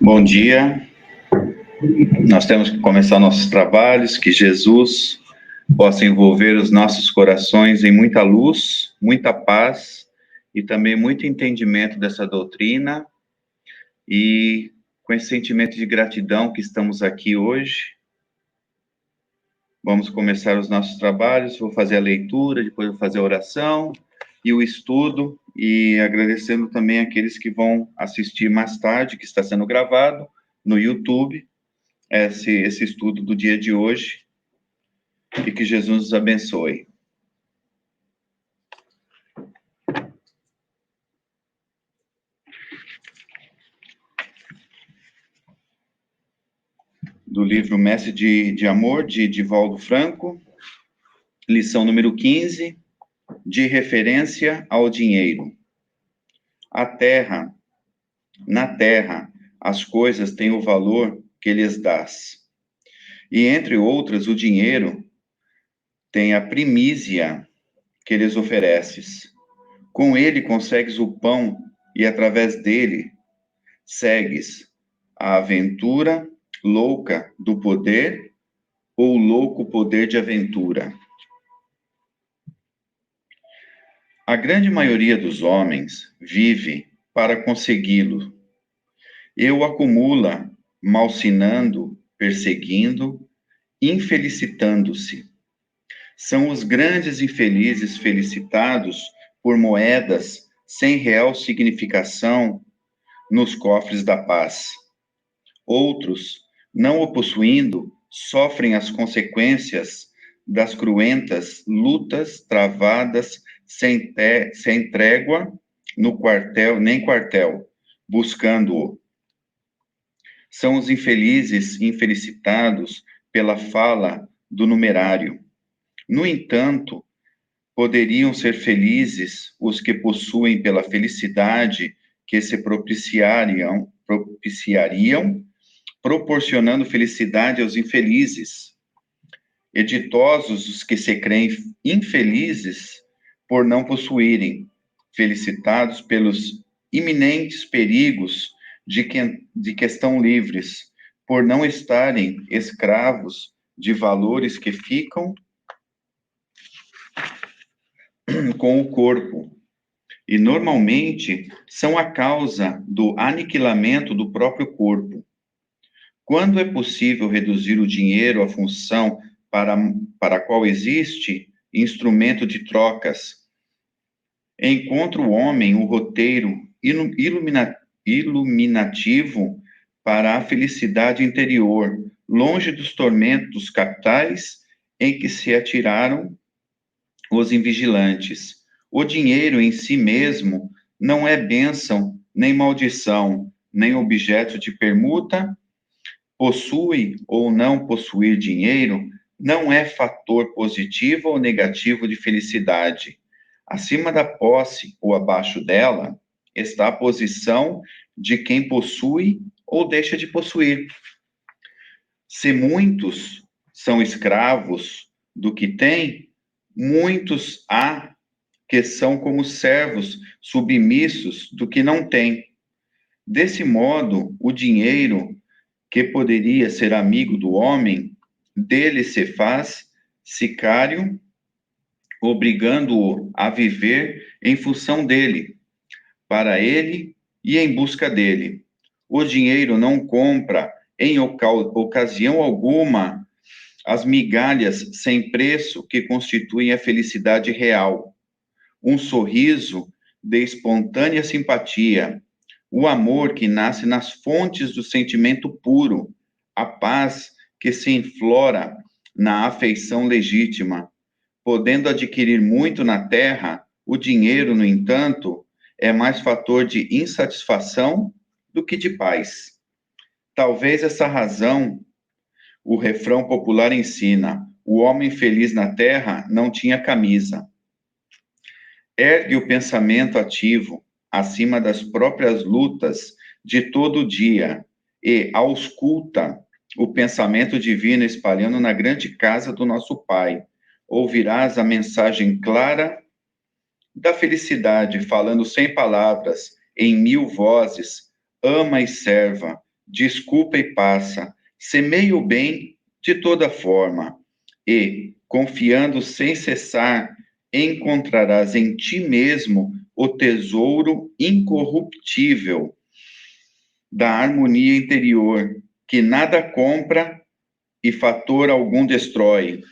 Bom dia, nós temos que começar nossos trabalhos, que Jesus possa envolver os nossos corações em muita luz, muita paz e também muito entendimento dessa doutrina, e com esse sentimento de gratidão que estamos aqui hoje, vamos começar os nossos trabalhos. Vou fazer a leitura, depois vou fazer a oração e o estudo, e agradecendo também aqueles que vão assistir mais tarde, que está sendo gravado no YouTube, esse estudo do dia de hoje, e que Jesus nos abençoe. Do livro Mestre de Amor, de Divaldo Franco, lição número 15, de referência ao dinheiro. Na terra, as coisas têm o valor que lhes dás. E, entre outras, o dinheiro tem a primícia que lhes ofereces. Com ele consegues o pão e, através dele, segues a aventura louca do poder ou o louco poder de aventura. A grande maioria dos homens vive para consegui-lo. E o acumula, malsinando, perseguindo, infelicitando-se. São os grandes infelizes felicitados por moedas sem real significação nos cofres da paz. Outros, não o possuindo, sofrem as consequências das cruentas lutas travadas sem trégua no quartel, nem quartel, buscando-o. São os infelizes infelicitados pela fala do numerário. No entanto, poderiam ser felizes os que possuem pela felicidade que se propiciariam, proporcionando felicidade aos infelizes. E ditosos os que se creem infelizes por não possuírem, felicitados pelos iminentes perigos de que estão livres, por não estarem escravos de valores que ficam com o corpo, e normalmente são a causa do aniquilamento do próprio corpo. Quando é possível reduzir o dinheiro à função para a qual existe instrumento de trocas, encontra o homem o roteiro iluminativo para a felicidade interior, longe dos tormentos capitais em que se atiraram os invigilantes. O dinheiro em si mesmo não é bênção, nem maldição, nem objeto de permuta. Possui ou não possuir dinheiro não é fator positivo ou negativo de felicidade. Acima da posse ou abaixo dela está a posição de quem possui ou deixa de possuir. Se muitos são escravos do que têm, muitos há que são como servos submissos do que não têm. Desse modo, o dinheiro, que poderia ser amigo do homem, dele se faz sicário, obrigando-o a viver em função dele, para ele e em busca dele. O dinheiro não compra, em ocasião alguma, as migalhas sem preço que constituem a felicidade real. Um sorriso de espontânea simpatia, o amor que nasce nas fontes do sentimento puro, a paz que se enflora na afeição legítima. Podendo adquirir muito na terra, o dinheiro, no entanto, é mais fator de insatisfação do que de paz. Talvez essa razão o refrão popular ensina: o homem feliz na terra não tinha camisa. Ergue o pensamento ativo acima das próprias lutas de todo o dia e ausculta o pensamento divino espalhando na grande casa do nosso Pai. Ouvirás a mensagem clara da felicidade, falando sem palavras, em mil vozes: ama e serva, desculpa e passa, semeia o bem de toda forma, e, confiando sem cessar, encontrarás em ti mesmo o tesouro incorruptível da harmonia interior, que nada compra e fator algum destrói.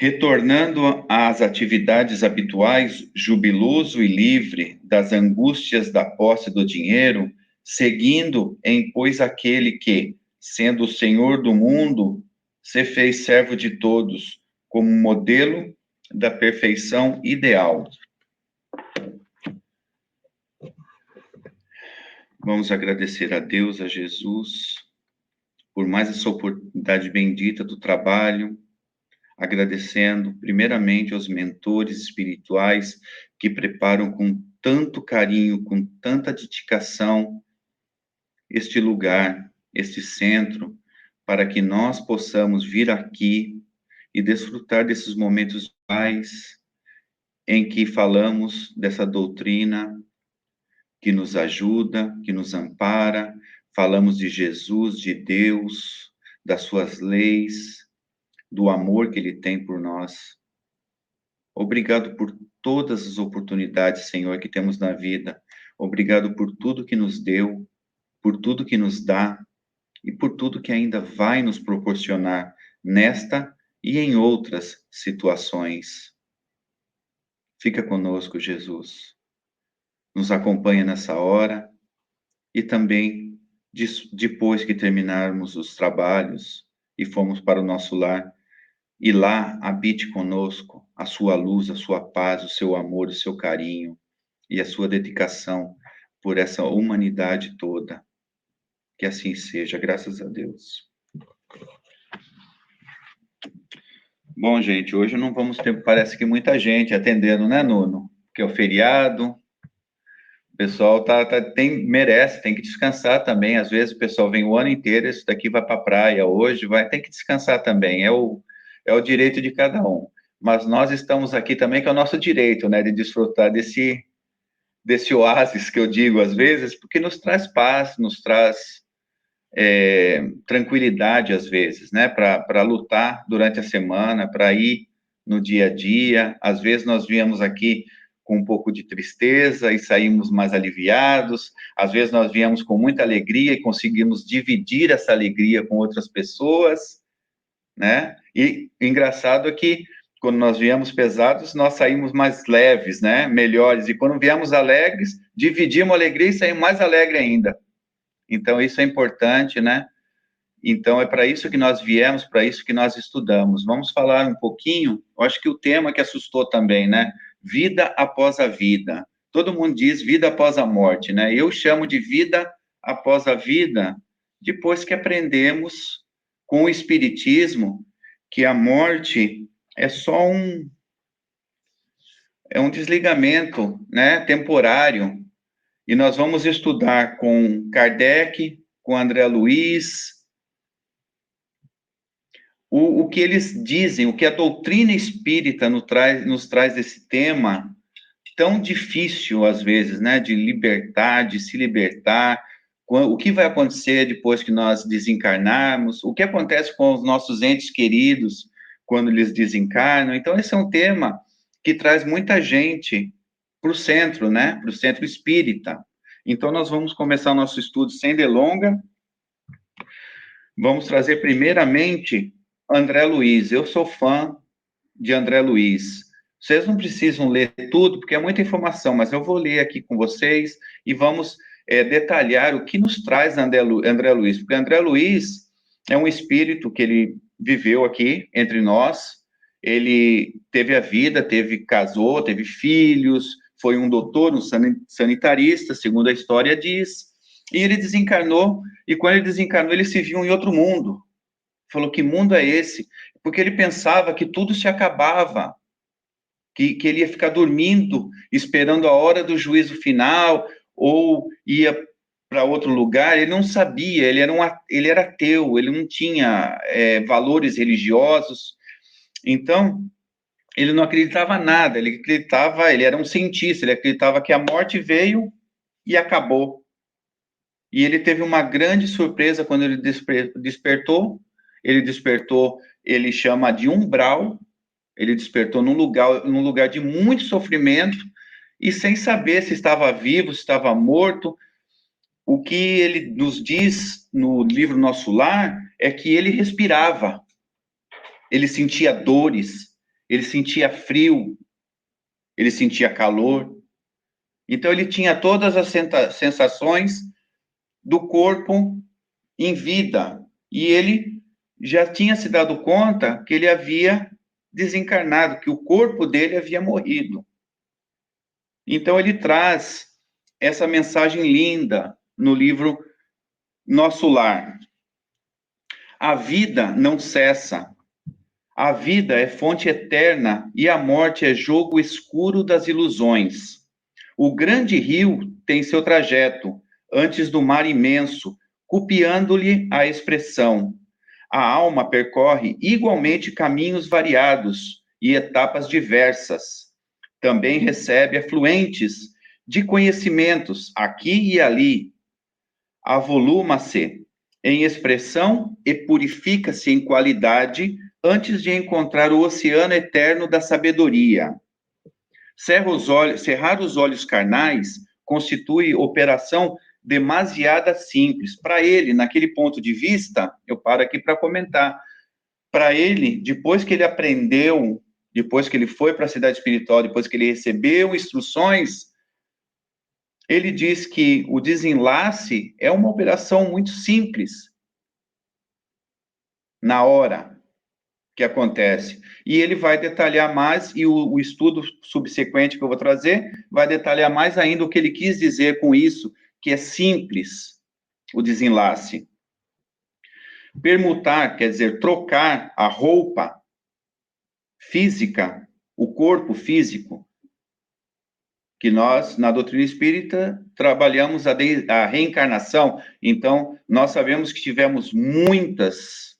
Retornando às atividades habituais, jubiloso e livre das angústias da posse do dinheiro, seguindo em pois aquele que, sendo o Senhor do mundo, se fez servo de todos, como modelo da perfeição ideal. Vamos agradecer a Deus, a Jesus, por mais essa oportunidade bendita do trabalho, agradecendo primeiramente aos mentores espirituais que preparam com tanto carinho, com tanta dedicação este lugar, este centro, para que nós possamos vir aqui e desfrutar desses momentos mais em que falamos dessa doutrina que nos ajuda, que nos ampara, falamos de Jesus, de Deus, das suas leis, do amor que Ele tem por nós. Obrigado por todas as oportunidades, Senhor, que temos na vida. Obrigado por tudo que nos deu, por tudo que nos dá e por tudo que ainda vai nos proporcionar nesta e em outras situações. Fica conosco, Jesus. Nos acompanha nessa hora e também depois que terminarmos os trabalhos e formos para o nosso lar, e lá habite conosco a sua luz, a sua paz, o seu amor, o seu carinho e a sua dedicação por essa humanidade toda. Que assim seja, graças a Deus. Bom, gente, hoje não vamos ter, parece que muita gente atendendo, né, Nuno? Porque é o feriado, o pessoal merece, tem que descansar também. Às vezes o pessoal vem o ano inteiro, isso daqui vai para a praia hoje, tem que descansar também, é o direito de cada um. Mas nós estamos aqui também, que é o nosso direito, né, de desfrutar desse oásis que eu digo às vezes, porque nos traz paz, nos traz tranquilidade às vezes, né, para lutar durante a semana, para ir no dia a dia. Às vezes nós viemos aqui com um pouco de tristeza e saímos mais aliviados, às vezes nós viemos com muita alegria e conseguimos dividir essa alegria com outras pessoas, né, e o engraçado é que Quando nós viemos pesados, nós saímos mais leves, né? Melhores. E quando viemos alegres, dividimos a alegria e saímos mais alegres ainda. Então, isso é importante, né? Então, é para isso que nós viemos, para isso que nós estudamos. Vamos falar um pouquinho, eu acho que o tema que assustou também, né? Vida após a vida. Todo mundo diz vida após a morte, né? Eu chamo de vida após a vida, depois que aprendemos com o Espiritismo que a morte é só um desligamento, né, temporário. E nós vamos estudar com Kardec, com André Luiz, o que eles dizem, o que a doutrina espírita nos traz esse tema tão difícil, às vezes, né, de libertar, de se libertar, o que vai acontecer depois que nós desencarnarmos, o que acontece com os nossos entes queridos quando eles desencarnam. Então, esse é um tema que traz muita gente para o centro, né, para o centro espírita. Então, nós vamos começar o nosso estudo sem delonga. Vamos trazer primeiramente André Luiz. Eu sou fã de André Luiz. Vocês não precisam ler tudo, porque é muita informação, mas eu vou ler aqui com vocês e vamos detalhar o que nos traz André Luiz. Porque André Luiz é um espírito que ele viveu aqui entre nós, ele teve a vida, casou, teve filhos, foi um doutor, um sanitarista, segundo a história diz, e ele desencarnou, e quando ele desencarnou, ele se viu em outro mundo. Falou, que mundo é esse? Porque ele pensava que tudo se acabava, que ele ia ficar dormindo, esperando a hora do juízo final, ou ia para outro lugar. Ele não sabia, ele era ateu, ele não tinha valores religiosos, então ele não acreditava nada, ele era um cientista, ele acreditava que a morte veio e acabou. E ele teve uma grande surpresa quando ele despertou, ele chama de umbral, ele despertou num lugar de muito sofrimento e sem saber se estava vivo, se estava morto. O que ele nos diz no livro Nosso Lar é que ele respirava, ele sentia dores, ele sentia frio, ele sentia calor. Então ele tinha todas as sensações do corpo em vida. E ele já tinha se dado conta que ele havia desencarnado, que o corpo dele havia morrido. Então ele traz essa mensagem linda no livro Nosso Lar. A vida não cessa. A vida é fonte eterna e a morte é jogo escuro das ilusões. O grande rio tem seu trajeto antes do mar imenso, copiando-lhe a expressão. A alma percorre igualmente caminhos variados e etapas diversas. Também recebe afluentes de conhecimentos aqui e ali. Avoluma-se em expressão e purifica-se em qualidade antes de encontrar o oceano eterno da sabedoria. Cerrar os olhos carnais constitui operação demasiada simples. Para ele, naquele ponto de vista, eu paro aqui para comentar, para ele, depois que ele aprendeu, depois que ele foi para a cidade espiritual, depois que ele recebeu instruções, ele diz que o desenlace é uma operação muito simples, na hora que acontece. E ele vai detalhar mais, e o estudo subsequente que eu vou trazer vai detalhar mais ainda o que ele quis dizer com isso, que é simples o desenlace. Permutar, quer dizer, trocar a roupa física, o corpo físico, que nós, na doutrina espírita, trabalhamos a reencarnação. Então, nós sabemos que tivemos muitas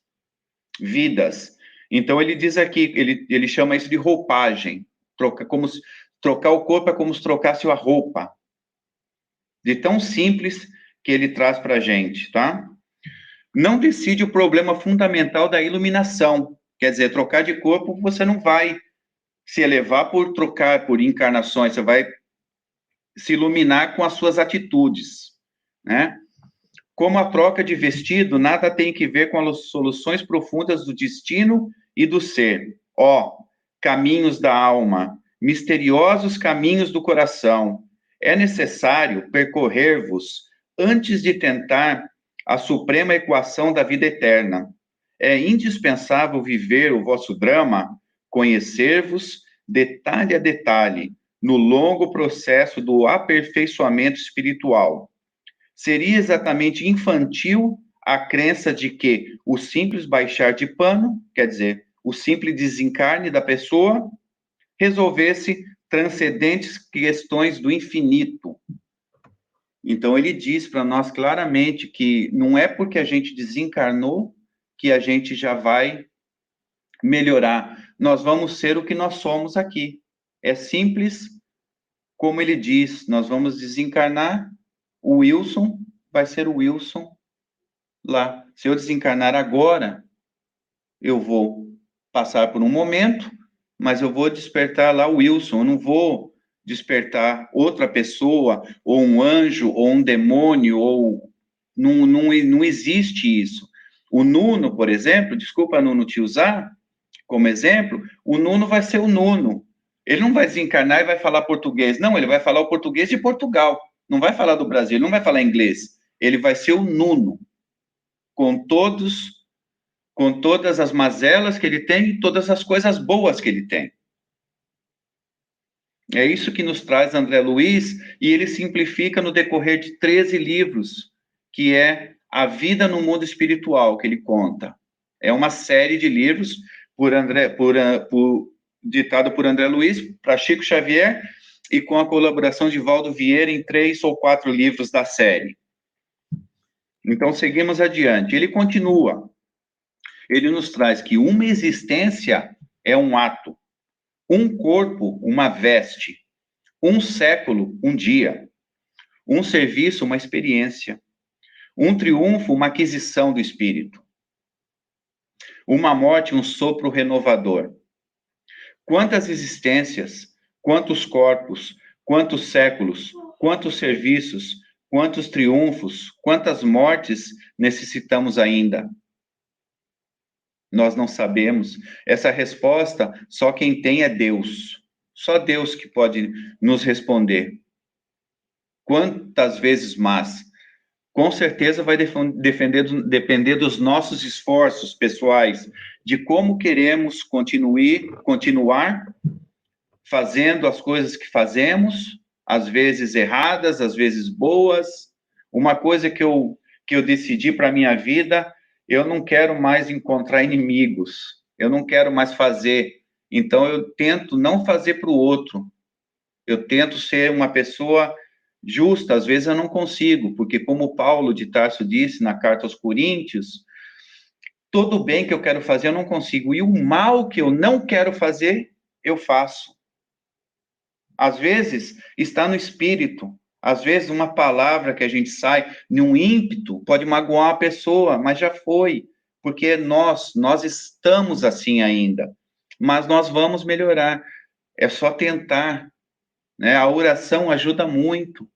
vidas. Então, ele diz aqui, ele chama isso de roupagem. Trocar o corpo é como se trocasse a roupa. De tão simples que ele traz para a gente, tá? Não decide o problema fundamental da iluminação. Quer dizer, trocar de corpo, você não vai se elevar por trocar, por encarnações, você vai se iluminar com as suas atitudes, né? Como a troca de vestido, nada tem que ver com as soluções profundas do destino e do ser. Ó, caminhos da alma, misteriosos caminhos do coração. É necessário percorrer-vos antes de tentar a suprema equação da vida eterna. É indispensável viver o vosso drama, conhecer-vos detalhe a detalhe, no longo processo do aperfeiçoamento espiritual. Seria exatamente infantil a crença de que o simples baixar de pano, quer dizer, o simples desencarne da pessoa, resolvesse transcendentes questões do infinito. Então, ele diz para nós claramente que não é porque a gente desencarnou que a gente já vai melhorar. Nós vamos ser o que nós somos aqui. É simples, como ele diz, nós vamos desencarnar, o Wilson vai ser o Wilson lá. Se eu desencarnar agora, eu vou passar por um momento, mas eu vou despertar lá o Wilson, eu não vou despertar outra pessoa, ou um anjo, ou um demônio, ou... Não existe isso. O Nuno, por exemplo, desculpa, Nuno, te usar como exemplo, o Nuno vai ser o Nuno. Ele não vai desencarnar e vai falar português. Não, ele vai falar o português de Portugal. Não vai falar do Brasil, ele não vai falar inglês. Ele vai ser o Nuno, com todas as mazelas que ele tem e todas as coisas boas que ele tem. É isso que nos traz André Luiz, e ele simplifica no decorrer de 13 livros, que é A Vida no Mundo Espiritual, que ele conta. É uma série de livros ditado por André Luiz, para Chico Xavier, e com a colaboração de Valdo Vieira em 3 ou 4 livros da série. Então, seguimos adiante. Ele continua. Ele nos traz que uma existência é um ato, um corpo, uma veste, um século, um dia, um serviço, uma experiência, um triunfo, uma aquisição do espírito, uma morte, um sopro renovador. Quantas existências, quantos corpos, quantos séculos, quantos serviços, quantos triunfos, quantas mortes necessitamos ainda? Nós não sabemos. Essa resposta, só quem tem é Deus. Só Deus que pode nos responder. Quantas vezes mais? Com certeza vai depender dos nossos esforços pessoais, de como queremos continuar fazendo as coisas que fazemos, às vezes erradas, às vezes boas. Uma coisa que eu decidi para a minha vida, eu não quero mais encontrar inimigos, eu não quero mais fazer. Então, eu tento não fazer para o outro, eu tento ser uma pessoa justa. Às vezes eu não consigo, porque como Paulo de Tarso disse na carta aos Coríntios, todo o bem que eu quero fazer eu não consigo, e o mal que eu não quero fazer, eu faço. Às vezes está no espírito, às vezes uma palavra que a gente sai num ímpeto pode magoar a pessoa, mas já foi, porque nós estamos assim ainda, mas nós vamos melhorar, é só tentar, né? A oração ajuda muito,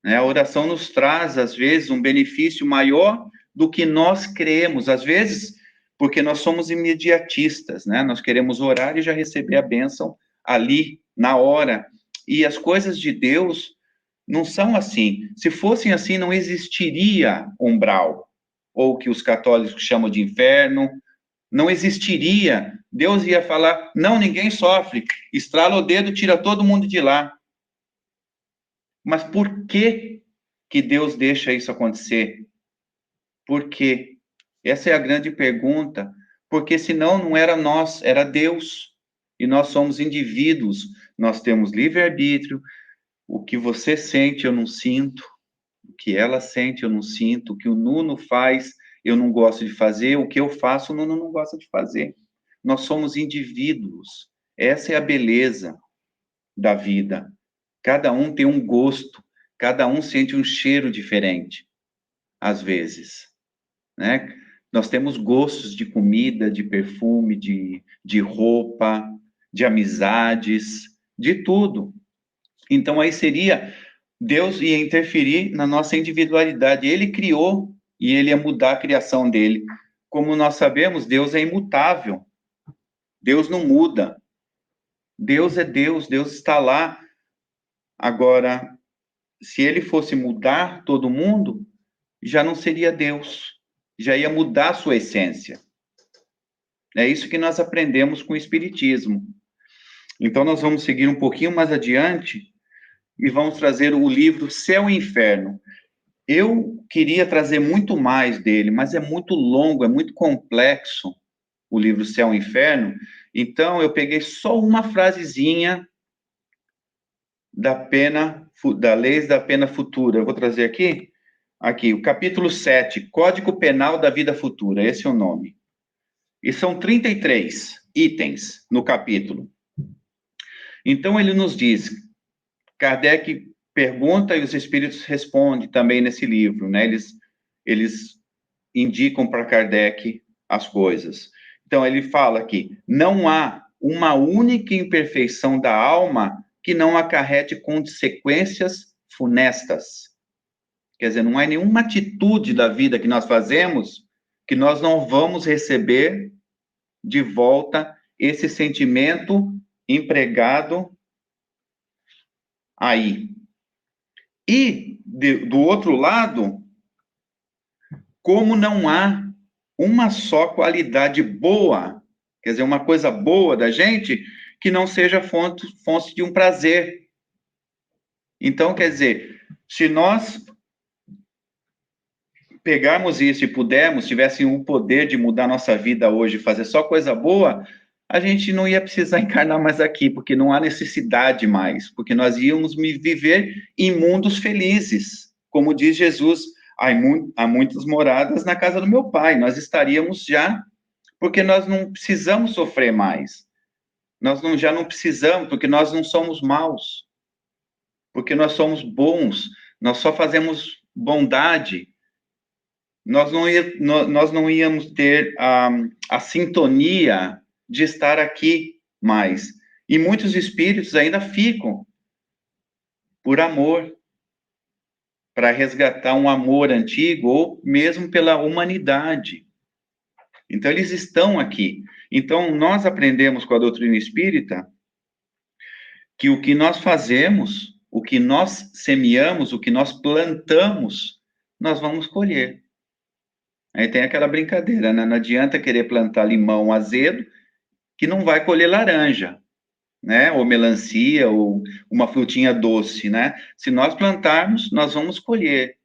né? A oração nos traz, às vezes, um benefício maior do que nós creemos, às vezes, porque nós somos imediatistas, né? Nós queremos orar e já receber a bênção ali, na hora. E as coisas de Deus não são assim. Se fossem assim, não existiria umbral, ou o que os católicos chamam de inferno, não existiria. Deus ia falar, não, ninguém sofre, estrala o dedo, tira todo mundo de lá. Mas por que que Deus deixa isso acontecer? Por quê? Essa é a grande pergunta. Porque senão não era nós, era Deus. E nós somos indivíduos, nós temos livre-arbítrio. O que você sente, eu não sinto. O que ela sente, eu não sinto. O que o Nuno faz, eu não gosto de fazer. O que eu faço, o Nuno não gosta de fazer. Nós somos indivíduos. Essa é a beleza da vida. Cada um tem um gosto, cada um sente um cheiro diferente, às vezes, né? Nós temos gostos de comida, de perfume, de roupa, de amizades, de tudo. Então, aí seria, Deus ia interferir na nossa individualidade. Ele criou e ele ia mudar a criação dele. Como nós sabemos, Deus é imutável. Deus não muda. Deus é Deus, Deus está lá. Agora, se ele fosse mudar todo mundo, já não seria Deus, já ia mudar a sua essência. É isso que nós aprendemos com o Espiritismo. Então, nós vamos seguir um pouquinho mais adiante e vamos trazer o livro Céu e Inferno. Eu queria trazer muito mais dele, mas é muito longo, é muito complexo o livro Céu e Inferno. Então, eu peguei só uma frasezinha da Leis da Pena Futura. Eu vou trazer aqui. Aqui, o capítulo 7, Código Penal da Vida Futura, esse é o nome. E são 33 itens no capítulo. Então, ele nos diz, Kardec pergunta e os espíritos respondem também nesse livro, né? Eles indicam para Kardec as coisas. Então, ele fala aqui, não há uma única imperfeição da alma que não acarrete consequências funestas. Quer dizer, não há nenhuma atitude da vida que nós fazemos que nós não vamos receber de volta esse sentimento empregado aí. E, do outro lado, como não há uma só qualidade boa, quer dizer, uma coisa boa da gente, que não seja fonte de um prazer. Então, quer dizer, se nós pegarmos isso e pudermos, tivéssemos o poder de mudar nossa vida hoje, fazer só coisa boa, a gente não ia precisar encarnar mais aqui, porque não há necessidade mais, porque nós íamos viver em mundos felizes. Como diz Jesus, há muitas moradas na casa do meu pai, nós estaríamos já, porque nós não precisamos sofrer mais. Já não precisamos, porque nós não somos maus, porque nós somos bons, nós só fazemos bondade. Nós não íamos ter a sintonia de estar aqui mais. E muitos espíritos ainda ficam por amor, para resgatar um amor antigo, ou mesmo pela humanidade. Então, eles estão aqui. Então, nós aprendemos com a doutrina espírita que o que nós fazemos, o que nós semeamos, o que nós plantamos, nós vamos colher. Aí tem aquela brincadeira, né? Não adianta querer plantar limão azedo, que não vai colher laranja, né? Ou melancia, ou uma frutinha doce, né? Se nós plantarmos, nós vamos colher.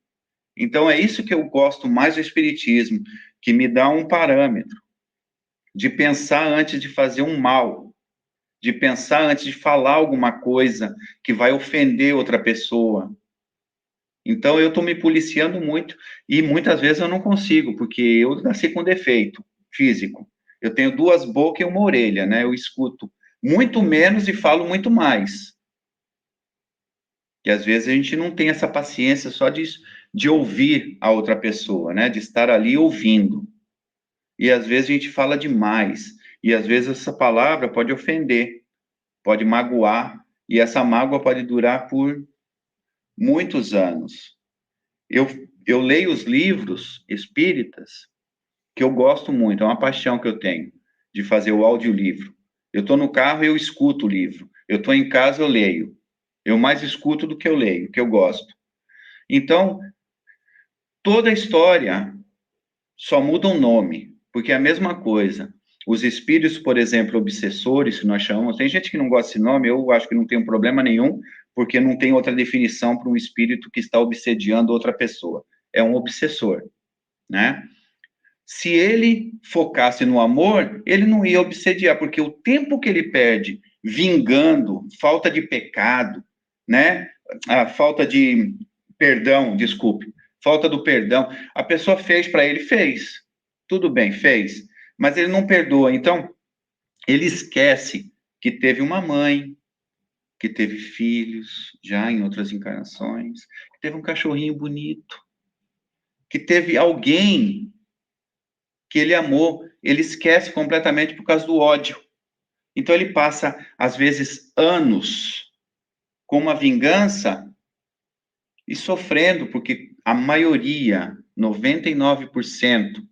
Então, é isso que eu gosto mais do Espiritismo, que me dá um parâmetro de pensar antes de fazer um mal, de pensar antes de falar alguma coisa que vai ofender outra pessoa. Então, eu estou me policiando muito e muitas vezes eu não consigo, porque eu nasci com defeito físico. Eu tenho duas bocas e uma orelha, né? Eu escuto muito menos e falo muito mais. Que às vezes a gente não tem essa paciência só de ouvir a outra pessoa, né? De estar ali ouvindo. E às vezes a gente fala demais. E às vezes essa palavra pode ofender, pode magoar, e essa mágoa pode durar por muitos anos. Eu leio os livros espíritas, que eu gosto muito, é uma paixão que eu tenho, de fazer o audiolivro. Eu estou no carro e eu escuto o livro. Eu estou em casa, eu leio. Eu mais escuto do que eu leio, que eu gosto. Então, toda a história só muda um nome, porque é a mesma coisa. Os espíritos, por exemplo, obsessores, que nós chamamos, tem gente que não gosta desse nome, eu acho que não tem problema nenhum, porque não tem outra definição para um espírito que está obsediando outra pessoa. É um obsessor, né? Se ele focasse no amor, ele não ia obsediar, porque o tempo que ele perde vingando, falta de pecado, né? A falta de perdão, desculpe, falta do perdão. A pessoa fez para ele, fez. Tudo bem, fez. Mas ele não perdoa. Então, ele esquece que teve uma mãe, que teve filhos, já em outras encarnações, que teve um cachorrinho bonito, que teve alguém que ele amou, ele esquece completamente por causa do ódio. Então ele passa, às vezes, anos com uma vingança e sofrendo, porque a maioria, 99%,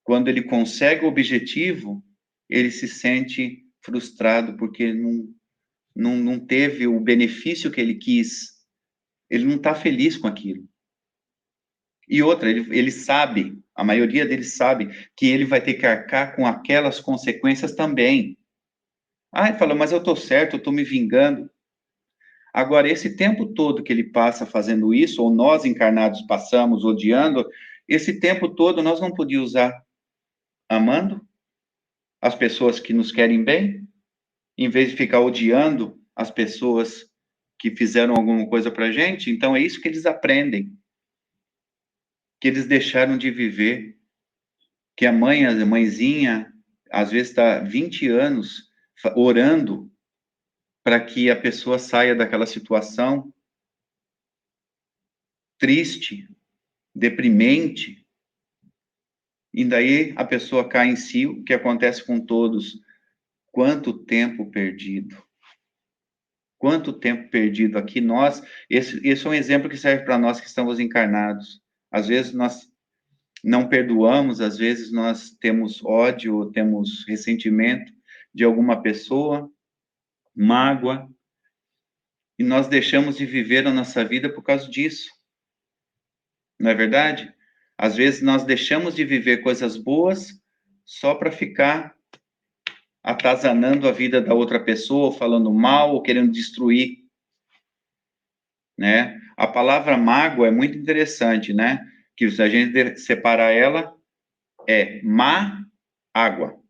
quando ele consegue o objetivo, ele se sente frustrado porque não teve o benefício que ele quis. Ele não está feliz com aquilo. E outra, ele sabe, a maioria deles sabe, que ele vai ter que arcar com aquelas consequências também. Ele fala, mas eu estou certo, eu estou me vingando. Agora, esse tempo todo que ele passa fazendo isso, ou nós encarnados passamos odiando, esse tempo todo nós não podíamos usar amando as pessoas que nos querem bem, em vez de ficar odiando as pessoas que fizeram alguma coisa para gente. Então, é isso que eles aprendem, que eles deixaram de viver, que a mãezinha, às vezes está 20 anos orando para que a pessoa saia daquela situação triste, deprimente, e daí a pessoa cai em si, o que acontece com todos. Quanto tempo perdido. Quanto tempo perdido aqui. Esse é um exemplo que serve para nós que estamos encarnados. Às vezes nós não perdoamos, às vezes nós temos ódio, temos ressentimento de alguma pessoa, mágoa, e nós deixamos de viver a nossa vida por causa disso. Não é verdade? Às vezes nós deixamos de viver coisas boas só para ficar atazanando a vida da outra pessoa, ou falando mal, ou querendo destruir, né? A palavra mágoa é muito interessante, né? Que se a gente separar ela, é má água.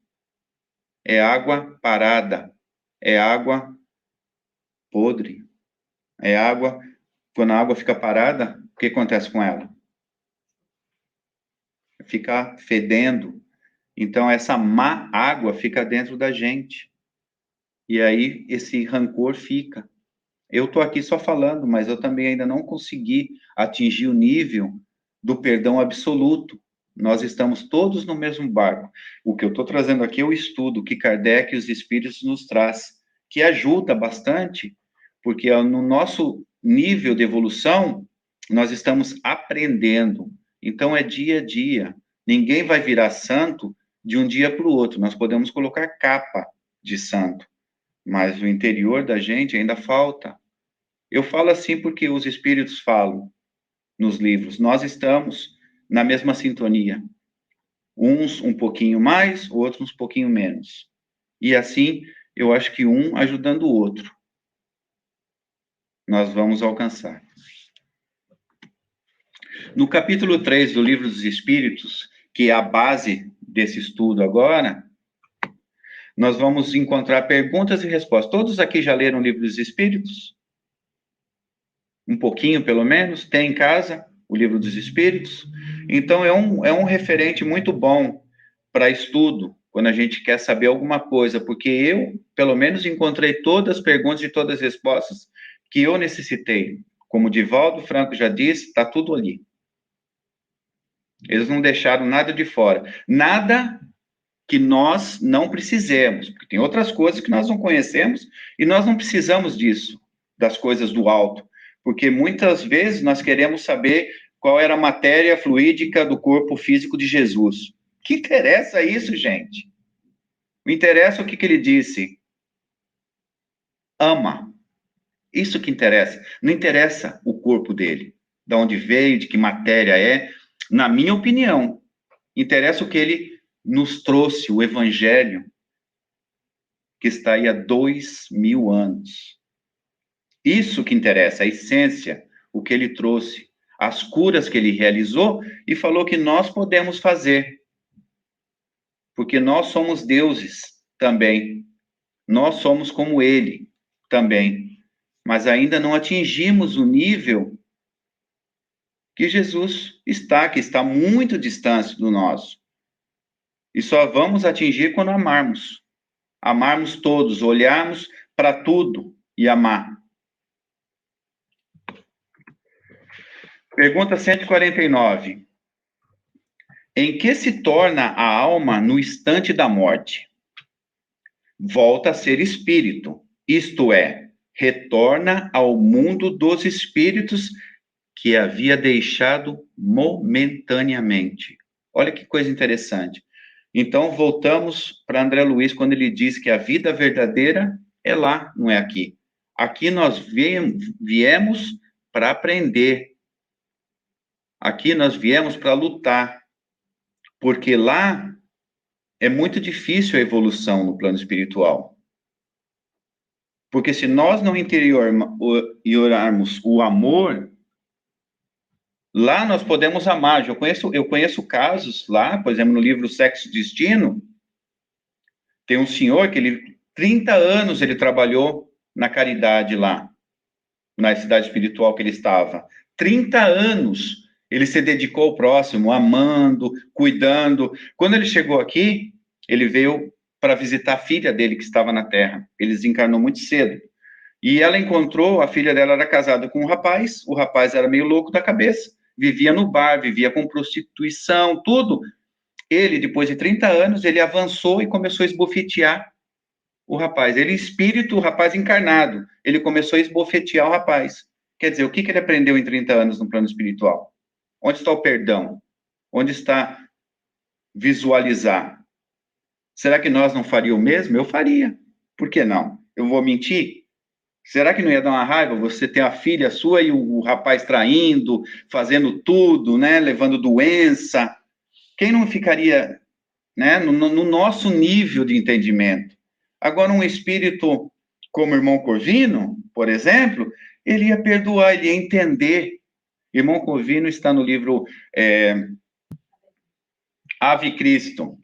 É água parada. É água podre. É água... Quando a água fica parada, o que acontece com ela? Fica fedendo. Então, essa má água fica dentro da gente. E aí, esse rancor fica. Eu estou aqui só falando, mas eu também ainda não consegui atingir o nível do perdão absoluto. Nós estamos todos no mesmo barco. O que eu estou trazendo aqui é o estudo que Kardec e os Espíritos nos traz, que ajuda bastante, porque no nosso nível de evolução, nós estamos aprendendo. Então, é dia a dia. Ninguém vai virar santo de um dia para o outro. Nós podemos colocar capa de santo, mas o interior da gente ainda falta. Eu falo assim porque os espíritos falam nos livros. Nós estamos na mesma sintonia. Uns um pouquinho mais, outros um pouquinho menos. E assim, eu acho que um ajudando o outro, nós vamos alcançar. No capítulo 3 do Livro dos Espíritos, que é a base desse estudo agora, nós vamos encontrar perguntas e respostas. Todos aqui já leram o Livro dos Espíritos? Um pouquinho, pelo menos? Tem em casa o Livro dos Espíritos? Então, é um referente muito bom para estudo, quando a gente quer saber alguma coisa, porque eu, pelo menos, encontrei todas as perguntas e todas as respostas que eu necessitei. Como o Divaldo Franco já disse, está tudo ali. Eles não deixaram nada de fora. Nada que nós não precisemos, porque tem outras coisas que nós não conhecemos e nós não precisamos disso, das coisas do alto, porque muitas vezes nós queremos saber qual era a matéria fluídica do corpo físico de Jesus. Que interessa isso, gente? O interessa o que ele disse. Ama. Isso que interessa. Não interessa o corpo dele, de onde veio, de que matéria é. Na minha opinião, interessa o que ele nos trouxe, o evangelho, que está aí há 2000 anos. Isso que interessa, a essência, o que ele trouxe, as curas que ele realizou e falou que nós podemos fazer. Porque nós somos deuses também. Nós somos como ele também. Mas ainda não atingimos o nível que Jesus está, que está muito distante do nosso. E só vamos atingir quando amarmos. Amarmos todos, olharmos para tudo e amar. Pergunta 149. Em que se torna a alma no instante da morte? Volta a ser espírito, isto é, retorna ao mundo dos espíritos que havia deixado momentaneamente. Olha que coisa interessante. Então, voltamos para André Luiz, quando ele diz que a vida verdadeira é lá, não é aqui. Aqui nós viemos para aprender. Aqui nós viemos para lutar. Porque lá é muito difícil a evolução no plano espiritual. Porque se nós não interiorarmos o amor, lá nós podemos amar. Eu conheço casos lá, por exemplo, no livro Sexo e Destino, tem um senhor que 30 anos ele trabalhou na caridade lá, na cidade espiritual que ele estava. 30 anos ele se dedicou ao próximo, amando, cuidando. Quando ele chegou aqui, ele veio para visitar a filha dele que estava na Terra. Ele desencarnou muito cedo. E ela encontrou, a filha dela era casada com um rapaz, o rapaz era meio louco da cabeça, vivia no bar, vivia com prostituição, tudo. Ele, depois de 30 anos, ele avançou e começou a esbofetear o rapaz. Ele, espírito, o rapaz encarnado, ele começou a esbofetear o rapaz. Quer dizer, o que ele aprendeu em 30 anos no plano espiritual? Onde está o perdão? Onde está visualizar? Será que nós não faríamos o mesmo? Eu faria. Por que não? Eu vou mentir? Será que não ia dar uma raiva você ter a filha sua e o rapaz traindo, fazendo tudo, né, levando doença? Quem não ficaria, né, no nosso nível de entendimento? Agora, um espírito como o irmão Corvino, por exemplo, ele ia perdoar, ele ia entender. Irmão Corvino está no livro Ave Cristo,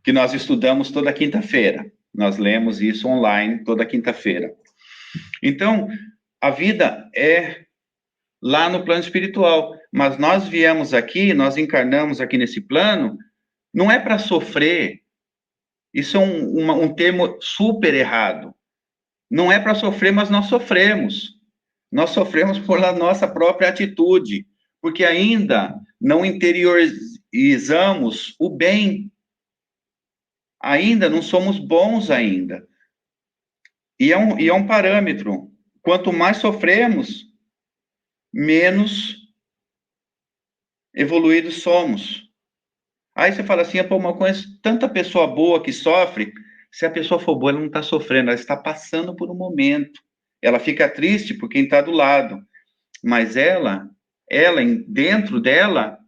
que nós estudamos toda quinta-feira. Nós lemos isso online toda quinta-feira. Então, a vida é lá no plano espiritual, mas nós viemos aqui, nós encarnamos aqui nesse plano, não é para sofrer. Isso é um termo super errado. Não é para sofrer, mas nós sofremos. Nós sofremos por a nossa própria atitude, porque ainda não interiorizamos o bem. Ainda não somos bons ainda. E é um parâmetro. Quanto mais sofremos, menos evoluídos somos. Aí você fala assim, pô, mas eu conheço tanta pessoa boa que sofre. Se a pessoa for boa, ela não está sofrendo, ela está passando por um momento. Ela fica triste por quem está do lado. Mas ela, dentro dela,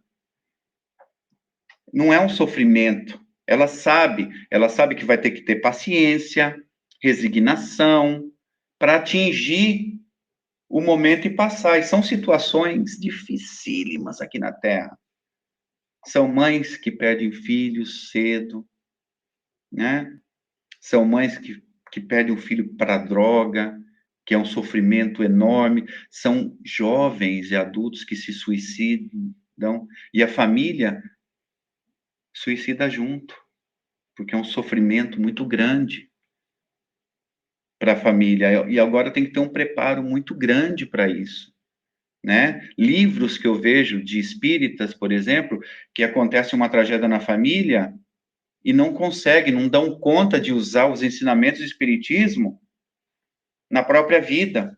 não é um sofrimento. Ela sabe que vai ter que ter paciência, resignação, para atingir o momento e passar. E são situações dificílimas aqui na Terra. São mães que perdem filhos cedo, né? São mães que perdem o filho para droga, que é um sofrimento enorme. São jovens e adultos que se suicidam. E a família suicida junto, porque é um sofrimento muito grande para a família. E agora tem que ter um preparo muito grande para isso. Né? Livros que eu vejo de espíritas, por exemplo, que acontece uma tragédia na família e não conseguem, não dão conta de usar os ensinamentos do espiritismo na própria vida.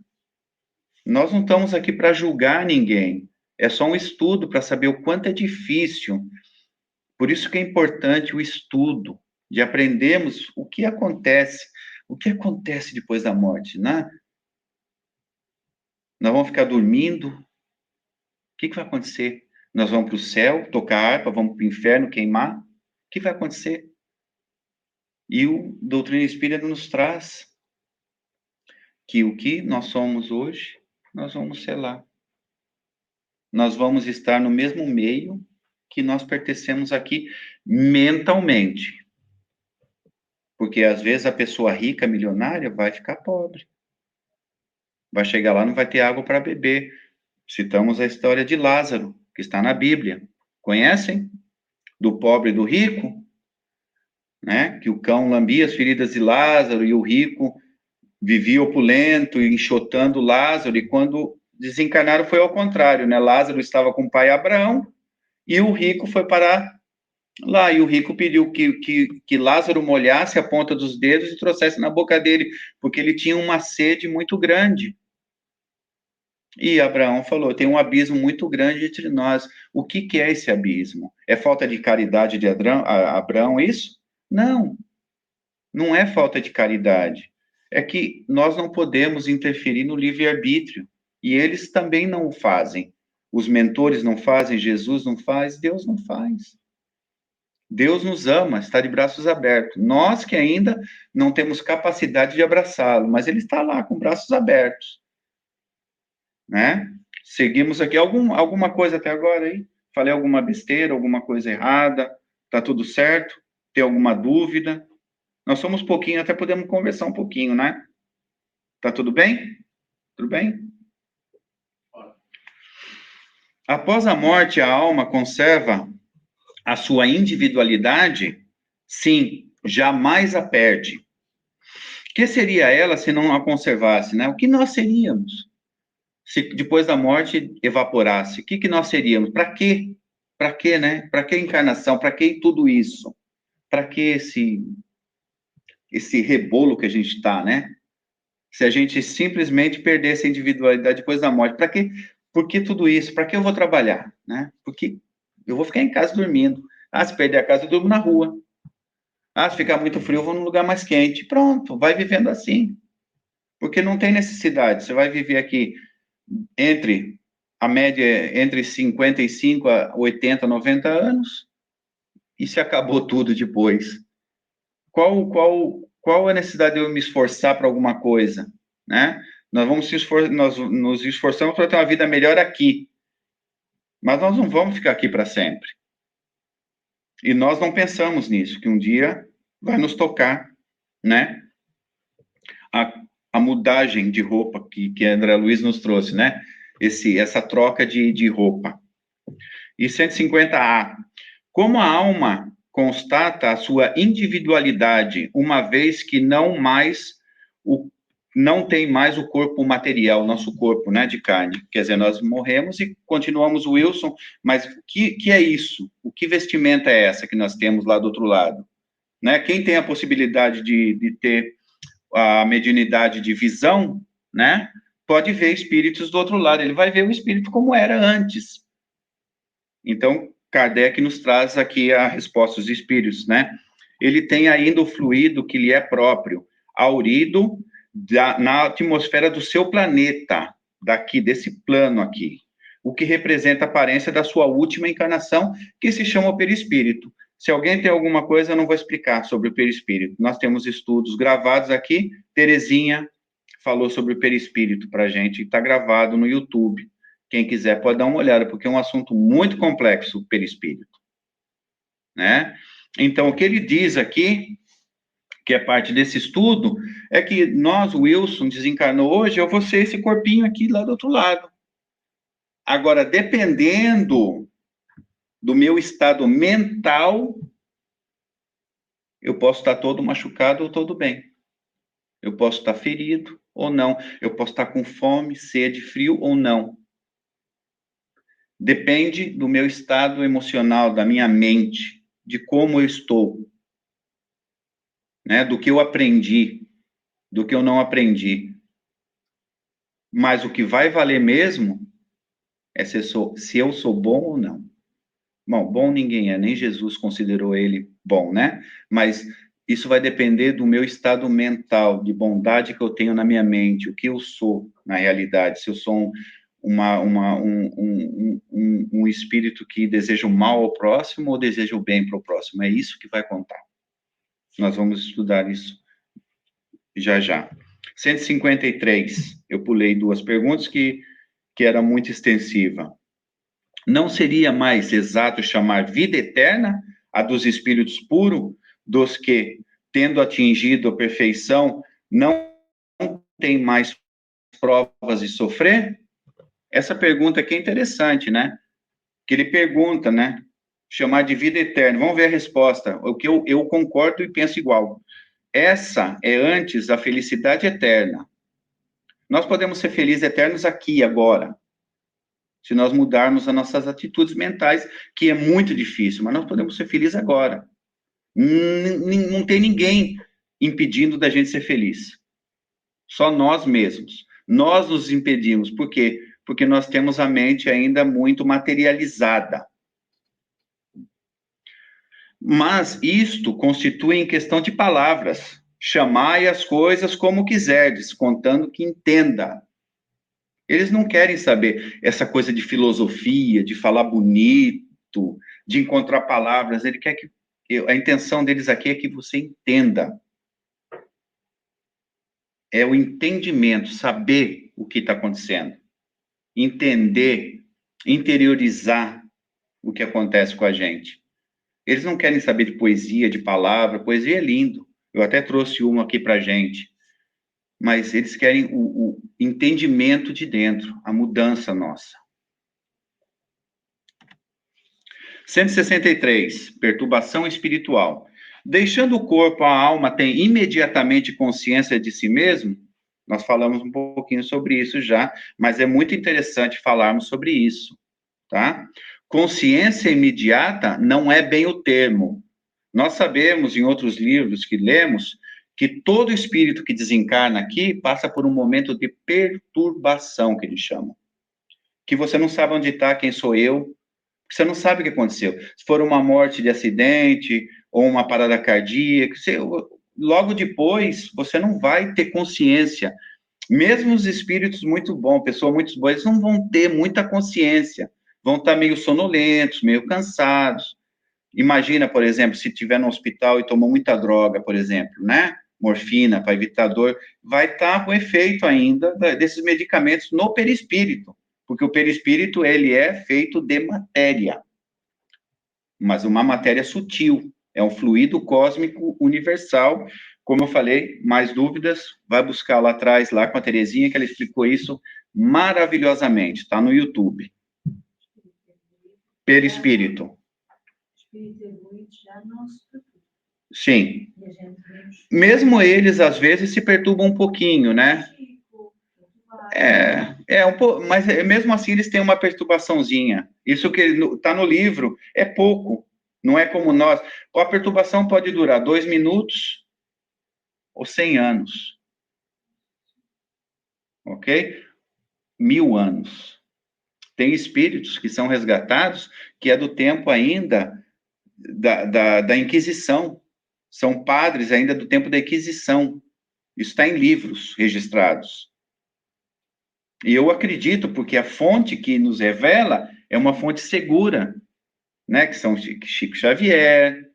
Nós não estamos aqui para julgar ninguém, é só um estudo para saber o quanto é difícil. Por isso que é importante o estudo, de aprendermos o que acontece depois da morte, né? Nós vamos ficar dormindo, o que vai acontecer? Nós vamos para o céu, tocar harpa, vamos para o inferno, queimar? O que vai acontecer? E o Doutrina Espírita nos traz que o que nós somos hoje, nós vamos ser lá. Nós vamos estar no mesmo meio que nós pertencemos aqui mentalmente. Porque às vezes a pessoa rica, milionária, vai ficar pobre. Vai chegar lá, não vai ter água para beber. Citamos a história de Lázaro, que está na Bíblia. Conhecem? Do pobre e do rico, né? Que o cão lambia as feridas de Lázaro e o rico vivia opulento e enxotando Lázaro. E quando desencarnaram foi ao contrário, né? Lázaro estava com o pai Abraão e o rico foi parar lá. E o rico pediu que Lázaro molhasse a ponta dos dedos e trouxesse na boca dele, porque ele tinha uma sede muito grande. E Abraão falou: tem um abismo muito grande entre nós. O que é esse abismo? É falta de caridade de Abraão, isso? Não, não é falta de caridade. É que nós não podemos interferir no livre-arbítrio. E eles também não o fazem. Os mentores não fazem, Jesus não faz, Deus não faz. Deus nos ama, está de braços abertos. Nós que ainda não temos capacidade de abraçá-lo, mas ele está lá com braços abertos, né? Seguimos aqui. Alguma coisa até agora aí? Falei alguma besteira, alguma coisa errada? Tá tudo certo? Tem alguma dúvida? Nós somos pouquinho, até podemos conversar um pouquinho, né? Tá tudo bem? Tudo bem? Após a morte, a alma conserva a sua individualidade? Sim, jamais a perde. Que seria ela se não a conservasse, né? O que nós seríamos se depois da morte evaporasse? O que nós seríamos? Para quê? Para quê, né? Para que encarnação? Para que tudo isso? Para que esse rebolo que a gente está, né? Se a gente simplesmente perdesse a individualidade depois da morte, para que? Por que tudo isso? Para que eu vou trabalhar, né? Porque eu vou ficar em casa dormindo. Ah, se perder a casa, eu durmo na rua. Ah, se ficar muito frio, eu vou num lugar mais quente. Pronto, vai vivendo assim. Porque não tem necessidade. Você vai viver aqui entre a média entre 55 a 80, 90 anos, e se acabou tudo depois. Qual a necessidade de eu me esforçar para alguma coisa, né? Nós nos esforçamos para ter uma vida melhor aqui, mas nós não vamos ficar aqui para sempre. E nós não pensamos nisso, que um dia vai nos tocar, né? A mudagem de roupa que André Luiz nos trouxe, né? Essa troca de roupa. E 150A. Como a alma constata a sua individualidade, uma vez que não tem mais o corpo material, nosso corpo, né, de carne. Quer dizer, nós morremos e continuamos Wilson, mas que é isso? O que vestimenta é essa que nós temos lá do outro lado? Né? Quem tem a possibilidade de ter a mediunidade de visão, né, pode ver espíritos do outro lado, ele vai ver o espírito como era antes. Então, Kardec nos traz aqui a resposta dos espíritos, né? Ele tem ainda o fluido que lhe é próprio, aurido na atmosfera do seu planeta, daqui, desse plano aqui, o que representa a aparência da sua última encarnação, que se chama perispírito. Se alguém tem alguma coisa, eu não vou explicar sobre o perispírito. Nós temos estudos gravados aqui, Terezinha falou sobre o perispírito para a gente, está gravado no YouTube. Quem quiser pode dar uma olhada, porque é um assunto muito complexo, o perispírito, né? Então, o que ele diz aqui, que é parte desse estudo, é que nós, o Wilson, desencarnou hoje, eu vou ser esse corpinho aqui lá do outro lado. Agora, dependendo do meu estado mental, eu posso estar todo machucado ou todo bem. Eu posso estar ferido ou não. Eu posso estar com fome, sede, frio ou não. Depende do meu estado emocional, da minha mente, de como eu estou, né? Do que eu aprendi, do que eu não aprendi. Mas o que vai valer mesmo é se eu sou bom ou não. Bom, bom ninguém é, nem Jesus considerou ele bom, né? Mas isso vai depender do meu estado mental, de bondade que eu tenho na minha mente, o que eu sou na realidade, se eu sou um espírito que deseja o mal ao próximo ou deseja o bem para o próximo. É isso que vai contar. Nós vamos estudar isso já já. 153, eu pulei duas perguntas que era muito extensiva. Não seria mais exato chamar vida eterna a dos espíritos puros, dos que, tendo atingido a perfeição, não tem mais provas de sofrer? Essa pergunta aqui é interessante, né? Que ele pergunta, né? Chamar de vida eterna. Vamos ver a resposta. O que eu concordo e penso igual. Essa é antes a felicidade eterna. Nós podemos ser felizes eternos aqui, agora, se nós mudarmos as nossas atitudes mentais, que é muito difícil, mas nós podemos ser felizes agora. Não tem ninguém impedindo da gente ser feliz. Só nós mesmos. Nós nos impedimos. Por quê? porque nós temos a mente ainda muito materializada. Mas isto constitui em questão de palavras. Chamai as coisas como quiserdes, contando que entenda. Eles não querem saber essa coisa de filosofia, de falar bonito, de encontrar palavras. Ele quer que a intenção deles aqui é que você entenda. É o entendimento, saber o que está acontecendo, entender, interiorizar o que acontece com a gente. Eles não querem saber de poesia, de palavra. Poesia é lindo. Eu até trouxe uma aqui para a gente. Mas eles querem o entendimento de dentro, a mudança nossa. 163, perturbação espiritual. Deixando o corpo, a alma tem imediatamente consciência de si mesmo? Nós falamos um pouquinho sobre isso já, mas é muito interessante falarmos sobre isso, tá? Consciência imediata não é bem o termo. Nós sabemos, em outros livros que lemos, que todo espírito que desencarna aqui passa por um momento de perturbação, que eles chamam. Que você não sabe onde está, quem sou eu, você não sabe o que aconteceu. Se for uma morte de acidente ou uma parada cardíaca, logo depois você não vai ter consciência. Mesmo os espíritos muito bons, pessoas muito boas, eles não vão ter muita consciência. Vão estar meio sonolentos, meio cansados. Imagina, por exemplo, se estiver no hospital e tomou muita droga, por exemplo, né? Morfina para evitar dor, vai estar com efeito ainda desses medicamentos no perispírito, porque o perispírito, ele é feito de matéria, mas uma matéria sutil, é um fluido cósmico universal. Como eu falei, mais dúvidas, vai buscar lá atrás, lá com a Terezinha, que ela explicou isso maravilhosamente, está no YouTube. Perispírito. Sim. Mesmo eles, às vezes, se perturbam um pouquinho, né? Mas mesmo assim eles têm uma perturbaçãozinha. Isso que está no livro é pouco, não é como nós. A perturbação pode durar 2 minutos ou 100 anos. Ok? 1000 anos. Tem espíritos que são resgatados que é do tempo ainda da Inquisição. São padres ainda do tempo da Inquisição. Isso está em livros registrados. E eu acredito, porque a fonte que nos revela é uma fonte segura, né? Que são Chico Xavier,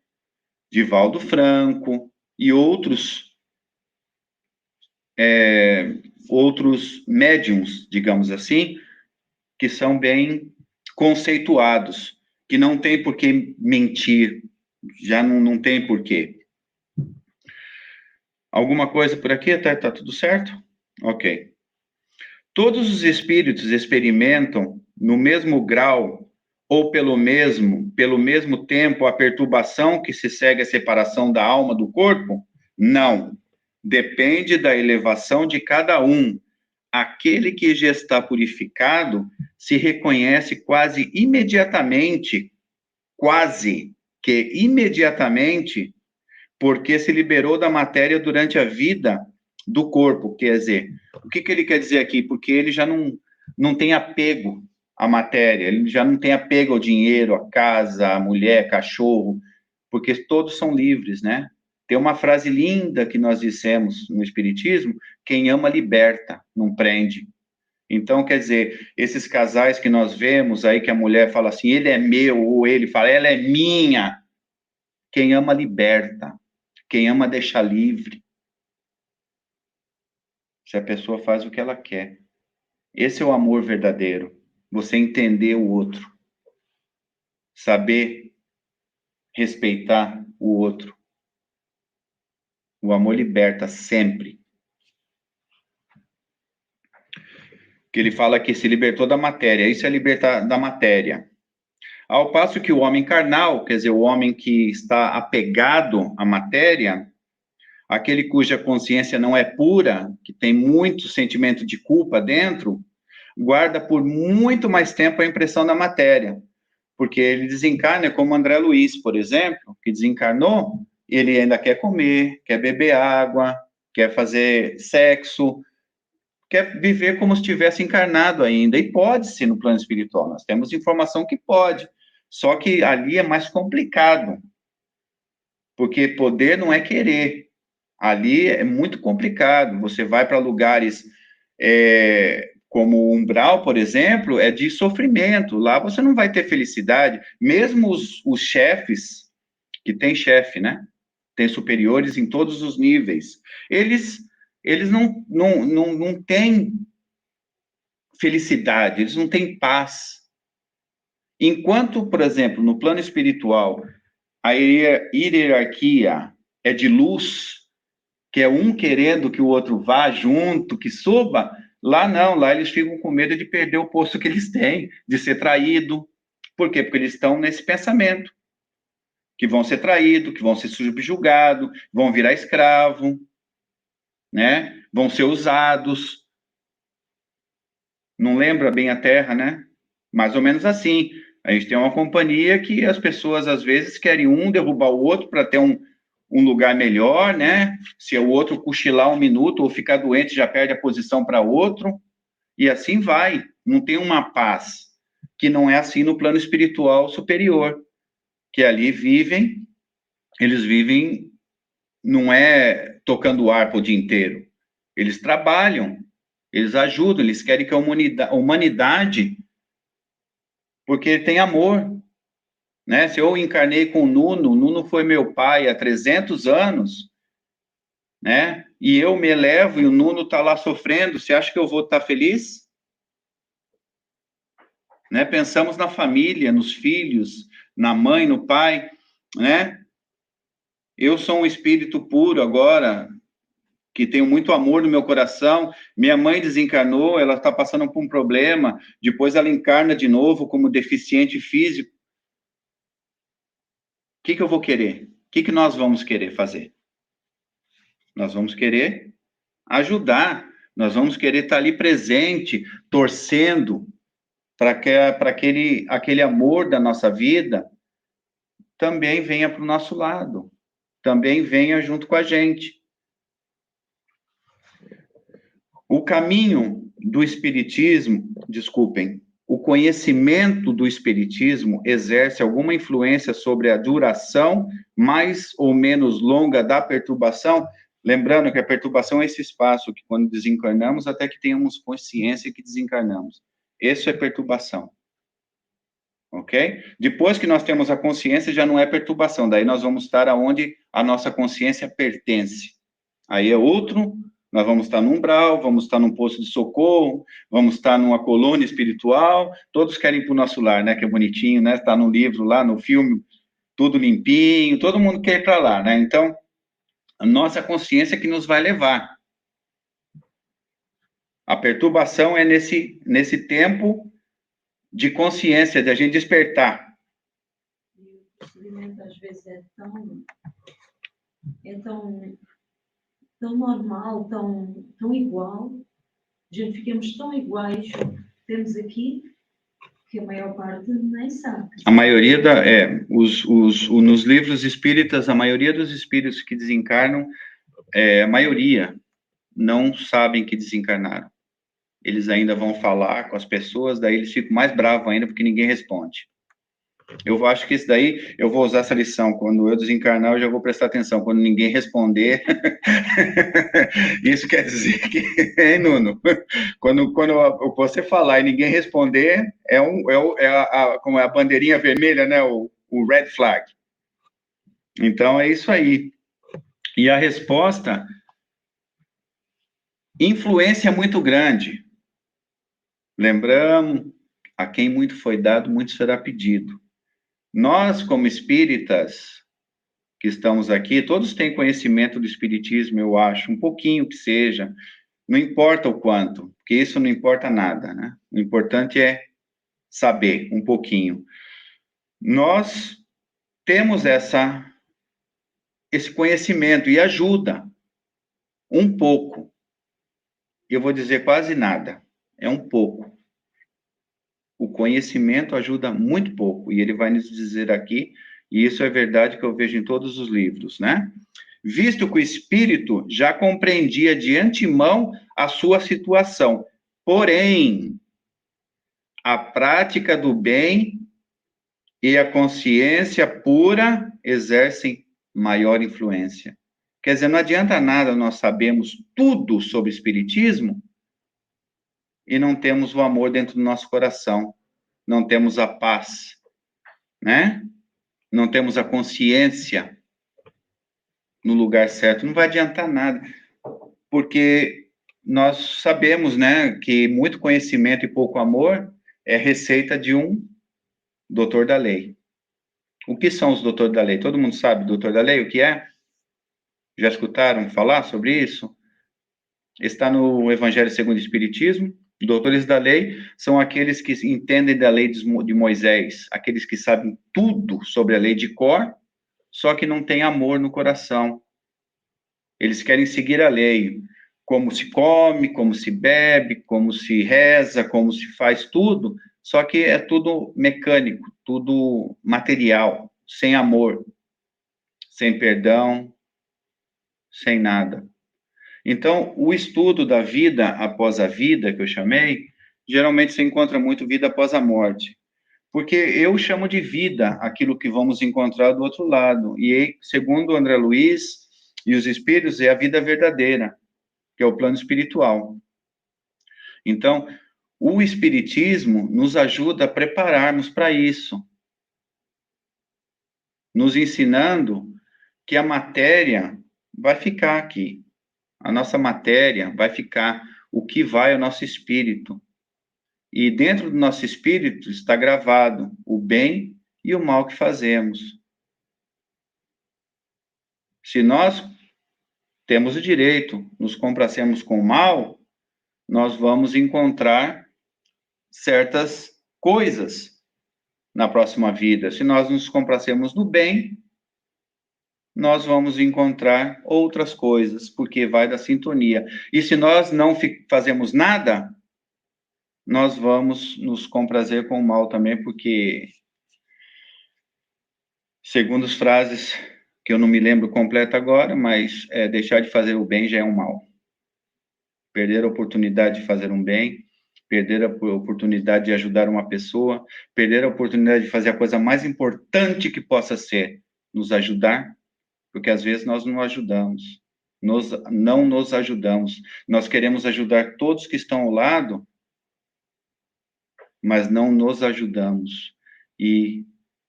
Divaldo Franco e outros médiums, digamos assim, que são bem conceituados, que não tem por que mentir, já não tem por quê. Alguma coisa por aqui? Tá tudo certo? Ok. Todos os espíritos experimentam, no mesmo grau, ou pelo mesmo tempo, a perturbação que se segue à separação da alma do corpo? Não. Depende da elevação de cada um. Aquele que já está purificado se reconhece quase que imediatamente, porque se liberou da matéria durante a vida do corpo. Quer dizer, o que ele quer dizer aqui? Porque ele já não tem apego à matéria, ele já não tem apego ao dinheiro, à casa, à mulher, cachorro, porque todos são livres, né? Tem uma frase linda que nós dissemos no Espiritismo: quem ama liberta, não prende. Então, quer dizer, esses casais que nós vemos aí, que a mulher fala assim, ele é meu, ou ele fala, ela é minha. Quem ama liberta, quem ama deixa livre. Se a pessoa faz o que ela quer. Esse é o amor verdadeiro. Você entender o outro. Saber respeitar o outro. O amor liberta sempre. Que ele fala que se libertou da matéria. Isso é libertar da matéria. Ao passo que o homem carnal, quer dizer, o homem que está apegado à matéria, aquele cuja consciência não é pura, que tem muito sentimento de culpa dentro, guarda por muito mais tempo a impressão da matéria. Porque ele desencarna, como André Luiz, por exemplo, que desencarnou, ele ainda quer comer, quer beber água, quer fazer sexo, quer viver como se estivesse encarnado ainda, e pode-se no plano espiritual, nós temos informação que pode, só que ali é mais complicado, porque poder não é querer, ali é muito complicado, você vai para lugares como o umbral, por exemplo, é de sofrimento, lá você não vai ter felicidade, mesmo os chefes, que tem chefe, né, tem superiores em todos os níveis, eles não têm felicidade, eles não têm paz. Enquanto, por exemplo, no plano espiritual, a hierarquia é de luz, que é um querendo que o outro vá junto, que suba, lá não, lá eles ficam com medo de perder o posto que eles têm, de ser traído. Por quê? Porque eles estão nesse pensamento, que vão ser traídos, que vão ser subjugados, vão virar escravo, né? Vão ser usados. Não lembra bem a Terra, né? Mais ou menos assim. A gente tem uma companhia que as pessoas, às vezes, querem um derrubar o outro para ter um lugar melhor, né? Se o outro cochilar um minuto ou ficar doente, já perde a posição para outro. E assim vai. Não tem uma paz. Que não é assim no plano espiritual superior. Que ali vivem, eles vivem, não é tocando harpa o dia inteiro. Eles trabalham, eles ajudam, eles querem que a humanidade, porque tem amor, né? Se eu encarnei com o Nuno foi meu pai há 300 anos, né? E eu me elevo e o Nuno está lá sofrendo, você acha que eu vou estar feliz? Né? Pensamos na família, nos filhos, na mãe, no pai, né? Eu sou um espírito puro agora, que tenho muito amor no meu coração. Minha mãe desencarnou, ela está passando por um problema, depois ela encarna de novo como deficiente físico. O que eu vou querer? O que nós vamos querer fazer? Nós vamos querer ajudar, nós vamos querer estar ali presente, torcendo para que aquele amor da nossa vida também venha para o nosso lado, também venha junto com a gente. O caminho do Espiritismo, desculpem, o conhecimento do Espiritismo exerce alguma influência sobre a duração mais ou menos longa da perturbação? Lembrando que a perturbação é esse espaço que, quando desencarnamos, até que tenhamos consciência que desencarnamos. Isso é perturbação. Ok? Depois que nós temos a consciência, já não é perturbação. Daí nós vamos estar aonde a nossa consciência pertence. Aí é outro, nós vamos estar no umbral, vamos estar num posto de socorro, vamos estar numa colônia espiritual, todos querem ir para o nosso lar, né, que é bonitinho, né, está no livro lá, no filme, tudo limpinho, todo mundo quer ir para lá, né, então, a nossa consciência que nos vai levar. A perturbação é nesse tempo de consciência, de a gente despertar. E o procedimento às vezes é tão normal, tão igual, a gente ficamos tão iguais, temos aqui, que a maior parte nem sabe. A maioria nos livros espíritas, a maioria dos espíritos que desencarnam, a maioria não sabem que desencarnaram. Eles ainda vão falar com as pessoas, daí eles ficam mais bravos ainda porque ninguém responde. Eu acho que isso daí, eu vou usar essa lição, quando eu desencarnar, eu já vou prestar atenção, quando ninguém responder, isso quer dizer que, hein, Nuno? Quando você falar e ninguém responder, como é a bandeirinha vermelha, né, o red flag. Então, é isso aí. E a resposta, influência muito grande. Lembramos, a quem muito foi dado, muito será pedido. Nós, como espíritas que estamos aqui, todos têm conhecimento do espiritismo, eu acho, um pouquinho que seja, não importa o quanto, porque isso não importa nada, né? O importante é saber um pouquinho. Nós temos esse conhecimento e ajuda um pouco. Eu vou dizer quase nada, é um pouco. O conhecimento ajuda muito pouco, e ele vai nos dizer aqui, e isso é verdade que eu vejo em todos os livros, né? visto que o espírito já compreendia de antemão a sua situação. Porém, a prática do bem e a consciência pura exercem maior influência. Quer dizer, não adianta nada nós sabemos tudo sobre espiritismo e não temos o amor dentro do nosso coração, não temos a paz, né? Não temos a consciência no lugar certo, não vai adiantar nada, porque nós sabemos, né, que muito conhecimento e pouco amor é receita de um doutor da lei. O que são os doutores da lei? Todo mundo sabe doutor da lei, o que é? Já escutaram falar sobre isso? Está no Evangelho segundo o Espiritismo. Doutores da lei são aqueles que entendem da lei de Moisés, aqueles que sabem tudo sobre a lei de cor, só que não têm amor no coração. Eles querem seguir a lei, como se come, como se bebe, como se reza, como se faz tudo, só que é tudo mecânico, tudo material, sem amor, sem perdão, sem nada. Então, o estudo da vida após a vida, que eu chamei, geralmente se encontra muito vida após a morte. Porque eu chamo de vida aquilo que vamos encontrar do outro lado. E, segundo André Luiz e os espíritos, é a vida verdadeira, que é o plano espiritual. Então, o espiritismo nos ajuda a prepararmos para isso, nos ensinando que a matéria vai ficar aqui. A nossa matéria vai ficar, o que vai é o nosso espírito. E dentro do nosso espírito está gravado o bem e o mal que fazemos. Se nós temos o direito, nos complacemos com o mal, nós vamos encontrar certas coisas na próxima vida. Se nós nos complacemos no bem, nós vamos encontrar outras coisas, porque vai da sintonia. E se nós não fazemos nada, nós vamos nos comprazer com o mal também, porque, segundo as frases que eu não me lembro completa agora, mas deixar de fazer o bem já é um mal. Perder a oportunidade de fazer um bem, perder a oportunidade de ajudar uma pessoa, perder a oportunidade de fazer a coisa mais importante que possa ser, nos ajudar, porque às vezes nós não ajudamos, não nos ajudamos. Nós queremos ajudar todos que estão ao lado, mas não nos ajudamos. E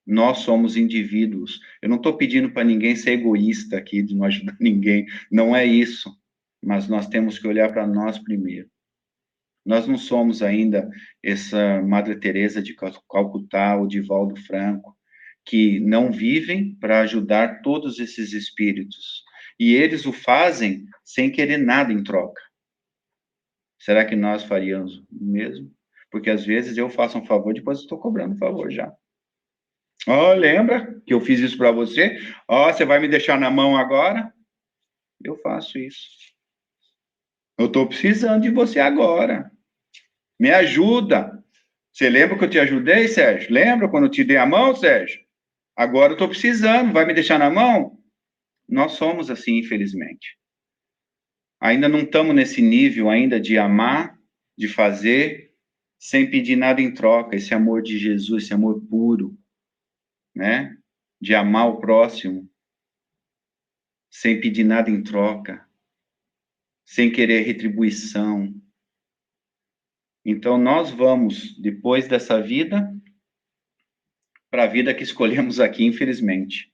nós somos indivíduos. Eu não estou pedindo para ninguém ser egoísta aqui, de não ajudar ninguém. Não é isso. Mas nós temos que olhar para nós primeiro. Nós não somos ainda essa Madre Teresa de Calcutá ou de Valdo Franco, que não vivem para ajudar todos esses espíritos. E eles o fazem sem querer nada em troca. Será que nós faríamos o mesmo? Porque às vezes eu faço um favor, depois eu estou cobrando um favor já. Ó, lembra que eu fiz isso para você? Ó, você vai me deixar na mão agora? Eu faço isso. Eu estou precisando de você agora. Me ajuda. Você lembra que eu te ajudei, Sérgio? Lembra quando eu te dei a mão, Sérgio? Agora eu estou precisando. Vai me deixar na mão? Nós somos assim, infelizmente. Ainda não estamos nesse nível ainda de amar, de fazer, sem pedir nada em troca. Esse amor de Jesus, esse amor puro, né? De amar o próximo, sem pedir nada em troca, sem querer retribuição. Então, nós vamos, depois dessa vida, para a vida que escolhemos aqui, infelizmente.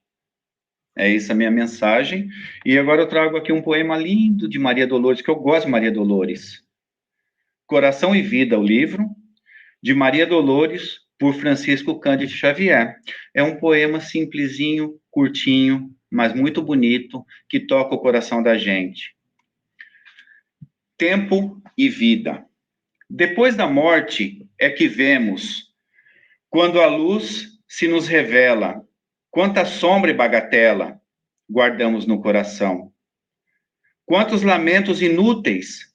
É essa a minha mensagem. E agora eu trago aqui um poema lindo de Maria Dolores, que eu gosto de Maria Dolores. Coração e Vida, o livro, de Maria Dolores, por Francisco Cândido Xavier. É um poema simplesinho, curtinho, mas muito bonito, que toca o coração da gente. Tempo e vida. Depois da morte é que vemos, quando a luz se nos revela, quanta sombra e bagatela guardamos no coração. Quantos lamentos inúteis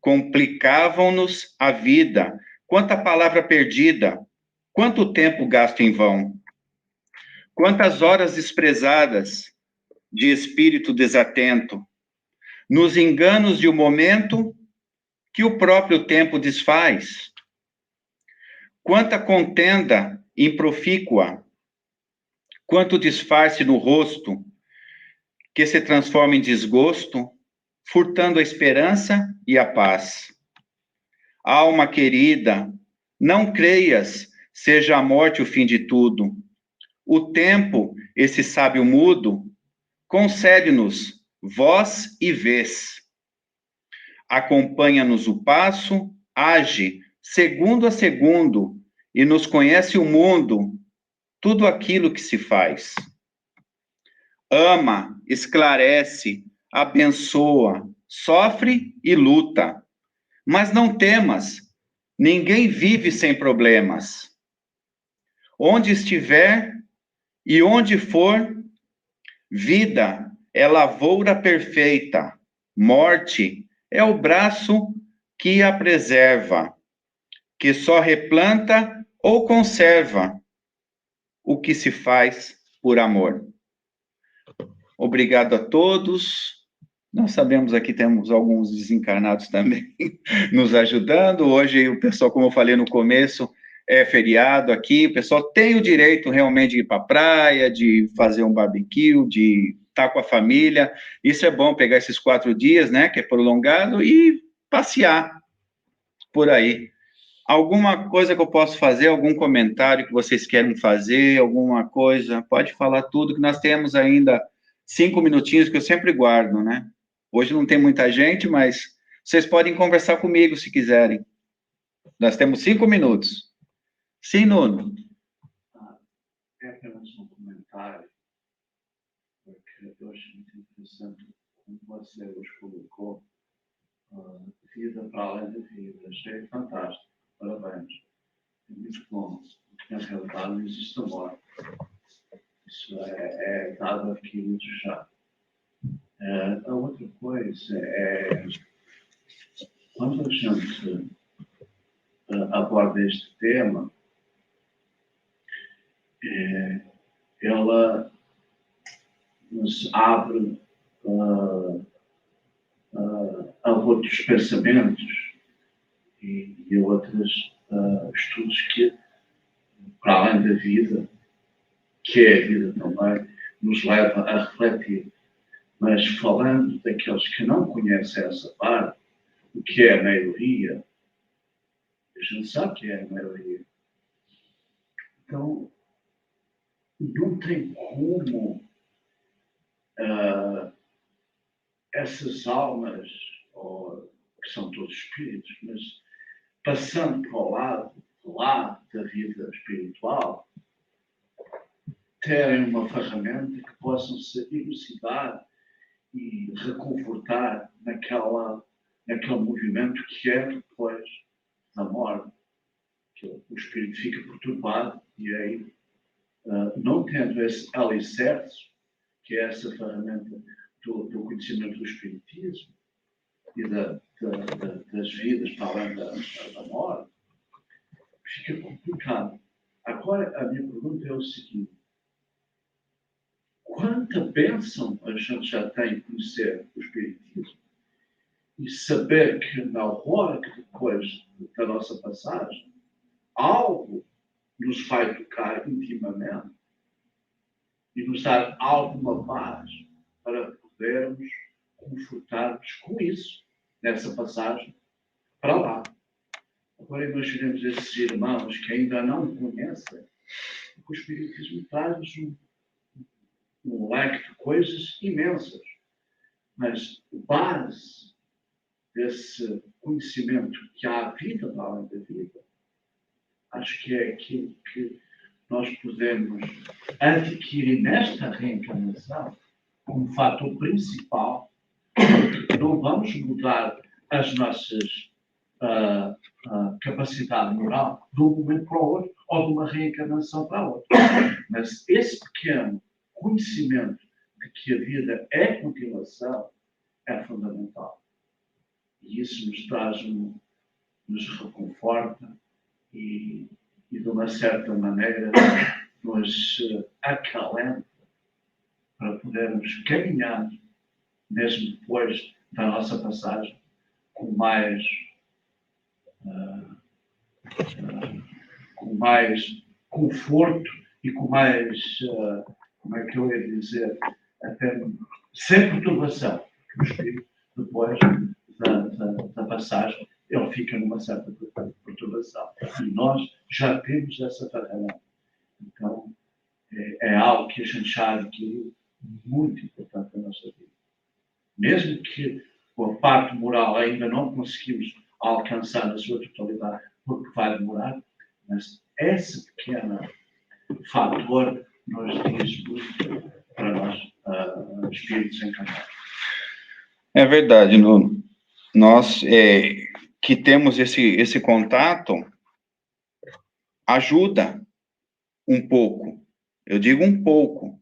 complicavam-nos a vida, quanta palavra perdida, quanto tempo gasto em vão. Quantas horas desprezadas de espírito desatento, nos enganos de um momento que o próprio tempo desfaz. Quanta contenda improfícua, quanto disfarce no rosto, que se transforma em desgosto, furtando a esperança e a paz. Alma querida, não creias, seja a morte o fim de tudo. O tempo, esse sábio mudo, concede-nos voz e vez. Acompanha-nos o passo, age segundo a segundo, e nos conhece o mundo, tudo aquilo que se faz. Ama, esclarece, abençoa, sofre e luta. Mas não temas, ninguém vive sem problemas. Onde estiver e onde for, vida é lavoura perfeita, morte é o braço que a preserva, que só replanta ou conserva o que se faz por amor. Obrigado a todos. Nós sabemos aqui temos alguns desencarnados também nos ajudando. Hoje o pessoal, como eu falei no começo, é feriado aqui. O pessoal tem o direito realmente de ir para a praia, de fazer um barbecue, de estar com a família. Isso é bom, pegar esses 4 dias, né, que é prolongado, e passear por aí. Alguma coisa que eu posso fazer, algum comentário que vocês querem fazer, alguma coisa, pode falar tudo, que nós temos ainda 5 minutinhos que eu sempre guardo, né? Hoje não tem muita gente, mas vocês podem conversar comigo se quiserem. Nós temos 5 minutos. Sim, Nuno? É apenas um comentário, porque eu acho muito interessante como você os colocou, vida para além da vida. Achei fantástico. Parabéns. É muito bom, porque na realidade não existe a morte. Isso é dado adquirido já. A outra coisa é, quando a gente aborda este tema, ela nos abre a outros pensamentos e a outros estudos que, para além da vida, que é a vida também, nos leva a refletir. Mas falando daqueles que não conhecem essa parte, o que é a maioria, a gente sabe que é a maioria. Então, não tem como essas almas, que são todos espíritos, mas passando para o lado lá da vida espiritual, terem uma ferramenta que possam se elucidar e reconfortar naquele movimento que é depois da morte, que o espírito fica perturbado e aí, não tendo esse alicerce, que é essa ferramenta do conhecimento do espiritismo e das vidas para além da morte, fica complicado. Agora, a minha pergunta é o seguinte: quanta bênção a gente já tem em conhecer o espiritismo e saber que na hora que depois da nossa passagem, algo nos vai tocar intimamente e nos dar alguma paz para podermos confortar-nos com isso, nessa passagem, para lá. Agora imaginemos esses irmãos que ainda não conhecem, o Espiritismo traz um leque de coisas imensas, mas a base desse conhecimento que há a vida para além da vida, acho que é aquilo que nós podemos adquirir nesta reencarnação como fator principal. Não vamos mudar as nossas capacidade moral de um momento para o outro ou de uma reencarnação para a outra. Mas esse pequeno conhecimento de que a vida é continuação é fundamental. E isso nos traz, nos reconforta e de uma certa maneira nos acalenta para podermos caminhar, mesmo depois da nossa passagem, com mais conforto e com mais, como é que eu ia dizer, até sem perturbação. O espírito, depois da passagem, ele fica numa certa perturbação. E nós já temos essa ferramenta. Então, é algo que a gente já adquiriu muito importante na nossa vida. Mesmo que a parte moral ainda não conseguimos alcançar na sua totalidade, porque vai demorar, mas esse pequeno fator nos diz muito para nós, espíritos encarnados. É verdade, Nuno. Nós que temos esse contato, ajuda um pouco. Eu digo um pouco.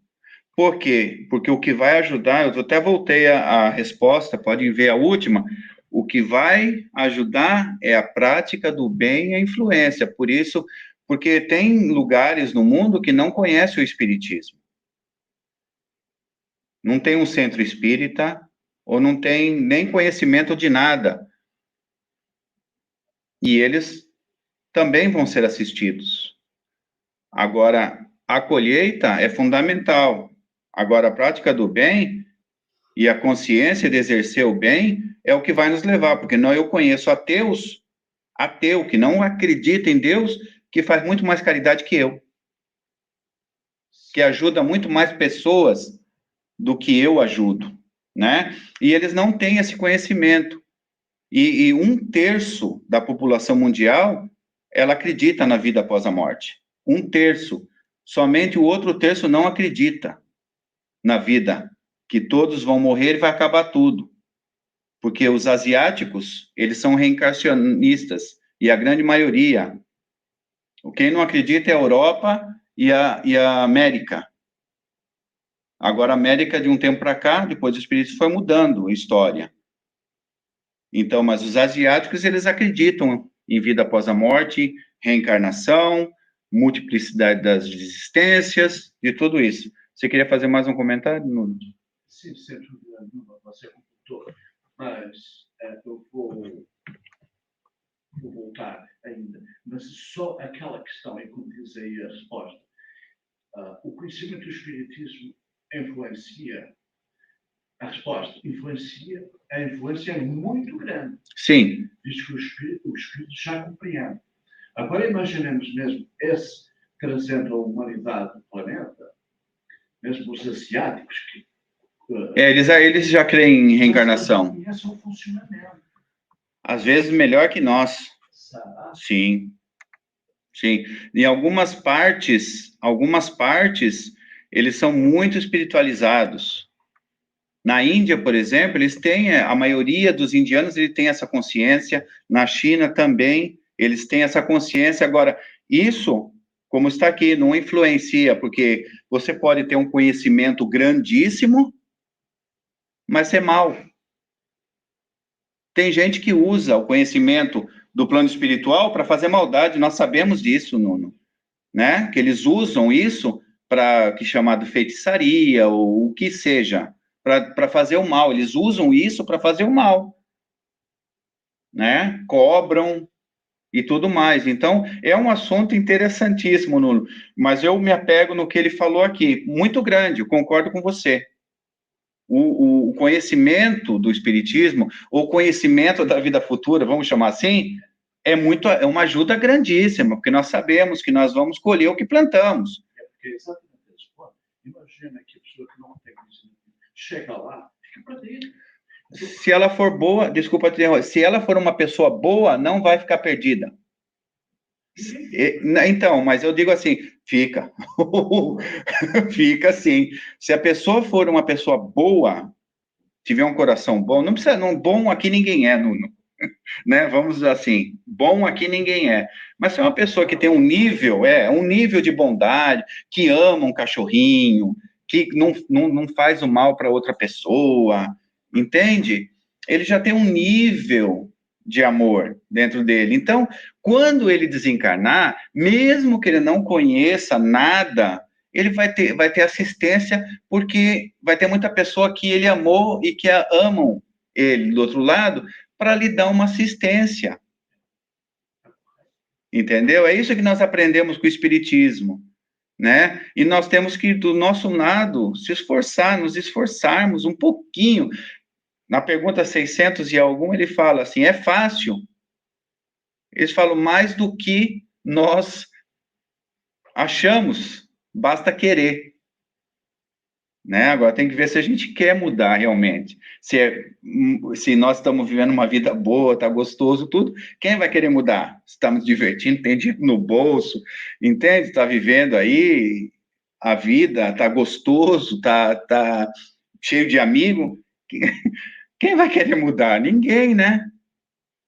Por quê? Porque o que vai ajudar, eu até voltei a resposta, podem ver a última, o que vai ajudar é a prática do bem e a influência. Por isso, porque tem lugares no mundo que não conhecem o espiritismo. Não tem um centro espírita, ou não tem nem conhecimento de nada. E eles também vão ser assistidos. Agora, a colheita é fundamental. Agora, a prática do bem e a consciência de exercer o bem é o que vai nos levar, porque eu conheço ateu que não acredita em Deus, que faz muito mais caridade que eu, que ajuda muito mais pessoas do que eu ajudo, né? E eles não têm esse conhecimento. E 1/3 da população mundial, ela acredita na vida após a morte. 1/3. Somente o outro terço não acredita na vida, que todos vão morrer e vai acabar tudo. Porque os asiáticos, eles são reencarnacionistas, e a grande maioria. Quem não acredita é a Europa e a América. Agora, a América, de um tempo para cá, depois do espírito foi mudando a história. Então, mas os asiáticos, eles acreditam em vida após a morte, reencarnação, multiplicidade das existências, de tudo isso. Você queria fazer mais um comentário, Nuno? Sim, sem dúvida nenhuma, você completou, mas eu vou voltar ainda. Mas só aquela questão em que me diz aí a resposta. O conhecimento do espiritismo influencia a resposta, a influência é muito grande. Sim. Diz que o espírito já compreende. Agora imaginemos mesmo esse trazendo a humanidade do planeta, mesmo os asiáticos que eles já creem em reencarnação. Conhecem o funcionamento. Às vezes melhor que nós. Será? Sim. Sim. Em algumas partes, eles são muito espiritualizados. Na Índia, por exemplo, eles têm, a maioria dos indianos, ele tem essa consciência. Na China também, eles têm essa consciência. Agora, isso, como está aqui, não influencia, porque você pode ter um conhecimento grandíssimo, mas ser mal. Tem gente que usa o conhecimento do plano espiritual para fazer maldade, nós sabemos disso, Nuno, né? Que eles usam isso para, que é chamado feitiçaria, ou o que seja, para fazer o mal, eles usam isso para fazer o mal, né? Cobram e tudo mais. Então, é um assunto interessantíssimo, Nuno, mas eu me apego no que ele falou aqui, muito grande, eu concordo com você. O conhecimento do espiritismo, ou conhecimento da vida futura, vamos chamar assim, é uma ajuda grandíssima, porque nós sabemos que nós vamos colher o que plantamos. É porque exatamente isso. Imagina que a pessoa que não tem conhecimento chega lá, fica para dentro. Se ela for boa, desculpa te interromper, se ela for uma pessoa boa, não vai ficar perdida. Então, mas eu digo assim, fica. Fica sim. Se a pessoa for uma pessoa boa, tiver um coração bom, não precisa, não, bom aqui ninguém é, Nuno. Né? Vamos dizer assim, bom aqui ninguém é. Mas se é uma pessoa que tem um nível de bondade, que ama um cachorrinho, que não faz o mal para outra pessoa, entende? Ele já tem um nível de amor dentro dele. Então, quando ele desencarnar, mesmo que ele não conheça nada, ele vai ter assistência, porque vai ter muita pessoa que ele amou e que amam ele do outro lado, para lhe dar uma assistência. Entendeu? É isso que nós aprendemos com o Espiritismo, né? E nós temos que, do nosso lado, se esforçar, nos esforçarmos um pouquinho. Na pergunta 600 e algum, ele fala assim, é fácil. Eles falam mais do que nós achamos, basta querer. Né? Agora tem que ver se a gente quer mudar realmente. Se nós estamos vivendo uma vida boa, está gostoso, tudo, quem vai querer mudar? Estamos divertindo, tem dinheiro no bolso, entende? Está vivendo aí a vida, está gostoso, tá cheio de amigo. Quem vai querer mudar? Ninguém, né?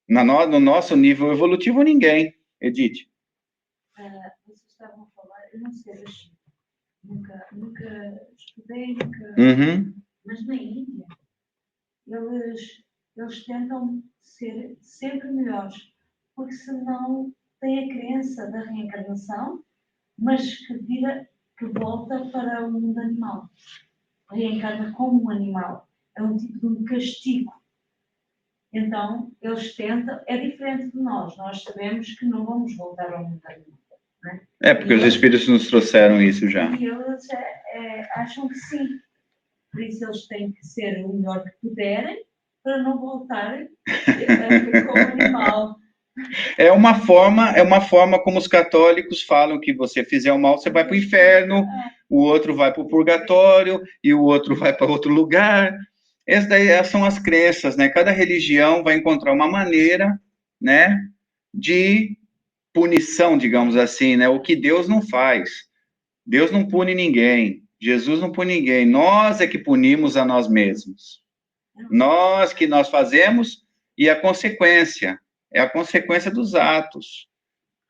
No nosso nível evolutivo, ninguém. Edith. Vocês estavam a falar, eu não sei, nunca estudei, mas na Índia, eles tentam ser sempre melhores, porque senão têm a crença da reencarnação, mas que volta para o mundo animal. Reencarna como um animal. É um tipo de um castigo. Então, eles tentam, é diferente de nós sabemos que não vamos voltar ao mundo animal. Porque os espíritos nos trouxeram isso já. E eles acham que sim. Por isso eles têm que ser o melhor que puderem para não voltarem como animal. É uma forma como os católicos falam que você fizer o mal, você vai para o inferno, o outro vai para o purgatório e o outro vai para outro lugar. Essas daí são as crenças, né? Cada religião vai encontrar uma maneira, né, de punição, digamos assim, né? O que Deus não faz. Deus não pune ninguém. Jesus não pune ninguém. Nós é que punimos a nós mesmos. Nós fazemos e a consequência é a consequência dos atos.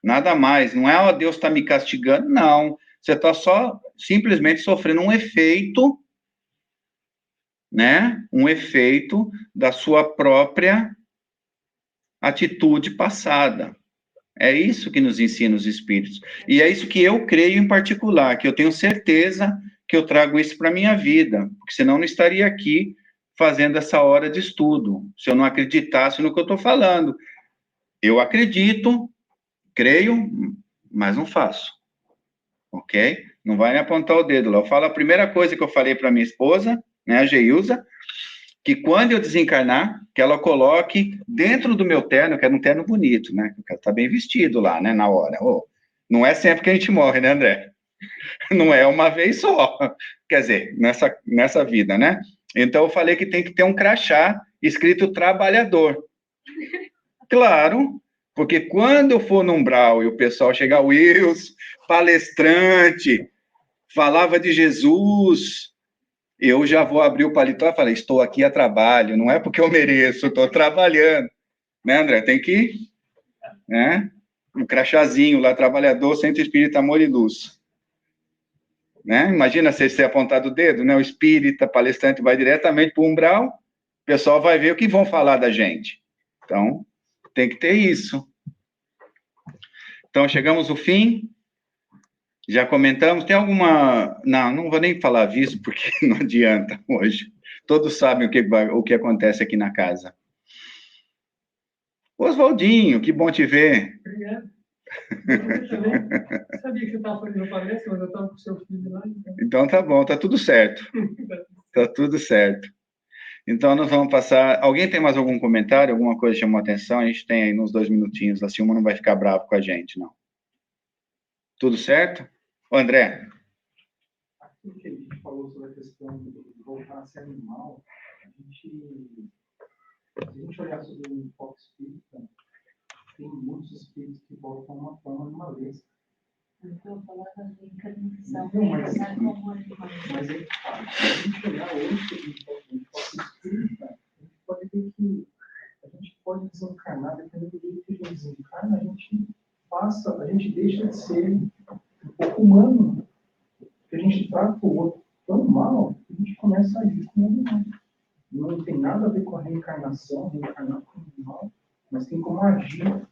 Nada mais. Não é, Deus está me castigando, não. Você está só simplesmente sofrendo um efeito, né? Um efeito da sua própria atitude passada. É isso que nos ensina os espíritos. E é isso que eu creio em particular, que eu tenho certeza que eu trago isso para a minha vida, porque senão eu não estaria aqui fazendo essa hora de estudo, se eu não acreditasse no que eu estou falando. Eu acredito, creio, mas não faço. Ok? Não vai me apontar o dedo lá. Eu falo a primeira coisa que eu falei para minha esposa, né, a Geilza, que quando eu desencarnar, que ela coloque dentro do meu terno, que é um terno bonito, né? Que tá bem vestido lá, né, na hora. Não é sempre que a gente morre, né, André? Não é uma vez só. Quer dizer, nessa vida, né? Então, eu falei que tem que ter um crachá escrito trabalhador. Claro, porque quando eu for no umbral e o pessoal chegar, Wilson, palestrante, falava de Jesus, eu já vou abrir o paletó e falar, estou aqui a trabalho, não é porque eu mereço, estou trabalhando. Né, André? Tem que, né? Um crachazinho lá, trabalhador, Centro Espírita Amor e Luz. Né? Imagina se você apontar o dedo, né? O espírita, palestrante, vai diretamente para o umbral, o pessoal vai ver o que vão falar da gente. Então, tem que ter isso. Então, chegamos ao fim. Já comentamos. Tem alguma... Não vou nem falar aviso, porque não adianta hoje. Todos sabem o que acontece aqui na casa. Oswaldinho, que bom te ver. Obrigado. Eu também sabia que você estava fazendo palestra, mas eu estava com o seu filho lá. Então tá bom, tá tudo certo. Tá tudo certo. Então nós vamos passar... Alguém tem mais algum comentário? Alguma coisa que chamou a atenção? A gente tem aí uns 2 minutinhos. A Silma não vai ficar bravo com a gente, não. Tudo certo? Ô, André. Aquilo que a gente falou sobre a questão de voltar a ser animal, se a gente olhar sobre o foco espírita, tem muitos espíritos que voltam a uma forma animalesca. Então, falar da reencarnação, reencarnar como animal. Mas é claro, se a gente olhar hoje sobre o foco espírita, a gente pode ver que a gente pode desencarnar, dependendo do jeito que a gente desencarna, a gente deixa de ser um pouco humano, porque a gente trata o outro tão mal que a gente começa a agir como animal. Não tem nada a ver com a reencarnação, reencarnar como animal, mas tem como agir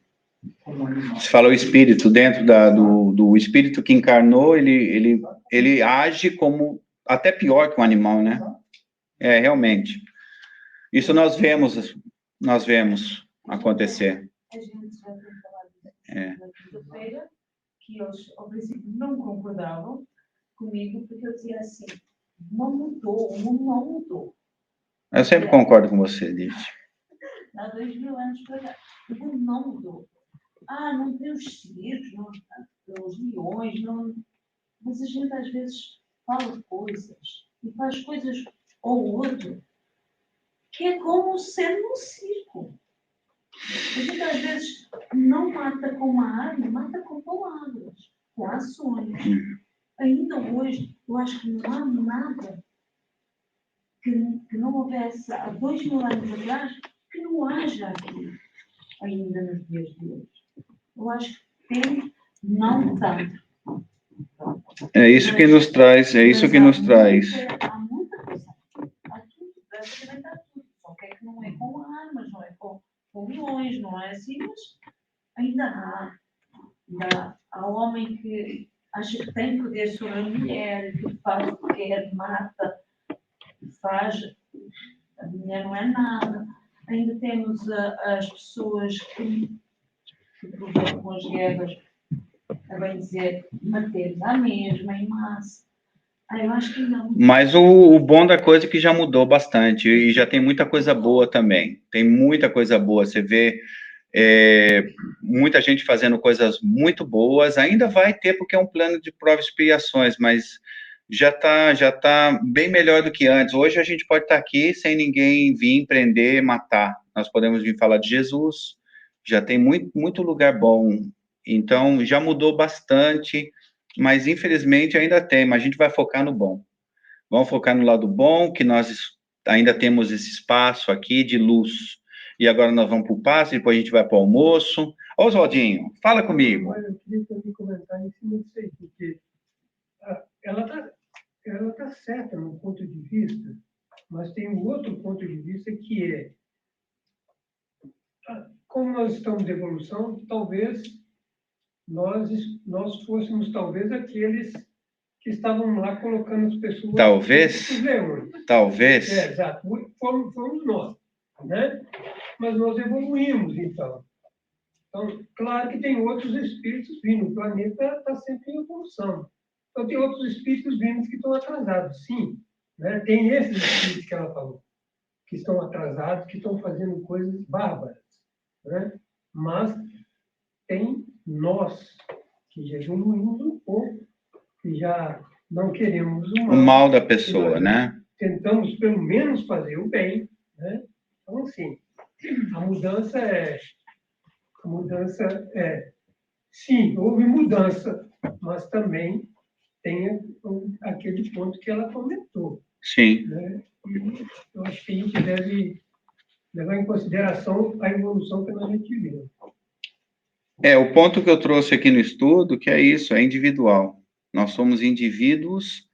como animal. Você fala o espírito, dentro do espírito que encarnou, ele age como até pior que um animal, né? É, realmente. Isso nós vemos acontecer. A gente já tem falado disso É. na quinta-feira, que eles, ao princípio, não concordavam comigo, porque eu dizia assim, não mudou, o mundo não mudou. Eu sempre concordo com você, Liz. Há 2000 anos para cá, o mundo não mudou. Não tem os circos, não, os leões, não... Mas a gente às vezes fala coisas e faz coisas ou outro, que é como ser num circo. A gente às vezes não mata com uma arma, mata com palavras, com ações. Ainda hoje, eu acho que não há nada que não houvesse há 2000 anos atrás, que não haja aqui, ainda nos dias de hoje. Eu acho que tem, não tanto. É isso que nos traz, é isso que nos traz. Há muita coisa. Há tudo, praticamente há tudo. Só que é que não é com armas, não é com leões, não é assim, mas ainda há. Há homem que acha que tem poder sobre a mulher, que faz o que quer, mata, faz. A mulher não é nada. Ainda temos as pessoas que provocam as guerras, a bem dizer, matemos à mesma, em massa. Eu acho que não. Mas o bom da coisa é que já mudou bastante e já tem muita coisa boa também. Tem muita coisa boa. Você vê muita gente fazendo coisas muito boas. Ainda vai ter porque é um plano de provas e expiações, mas já tá bem melhor do que antes. Hoje a gente pode estar aqui sem ninguém vir prender, matar. Nós podemos vir falar de Jesus. Já tem muito lugar bom. Então já mudou bastante, mas infelizmente ainda tem. Mas a gente vai focar no bom. Vamos focar no lado bom, que nós ainda temos esse espaço aqui de luz. E agora nós vamos para o passe, depois a gente vai para o almoço. Ô, Oswaldinho, fala comigo. Mas eu queria também comentar em cima disso aí, porque ela tá certa no ponto de vista, mas tem um outro ponto de vista que é, como nós estamos em evolução, talvez nós fôssemos talvez aqueles que estavam lá colocando as pessoas... Talvez. Os leões. Talvez. Exato. Fomos nós, né? Mas nós evoluímos, então. Então, claro que tem outros espíritos vindo. O planeta está sempre em evolução. Então, tem outros espíritos vindo que estão atrasados, sim. Né? Tem esses espíritos que ela falou, que estão atrasados, que estão fazendo coisas bárbaras. Né? Mas tem nós, que já evoluímos um pouco, que já não queremos O mal da pessoa, né? Tentamos, pelo menos, fazer o bem. Né? Então, assim, a mudança é... Sim, houve mudança, mas também tem aquele ponto que ela comentou. Sim. Né? E eu acho que a gente deve levar em consideração a evolução que nós tivemos. O ponto que eu trouxe aqui no estudo, que é isso, é individual. Nós somos indivíduos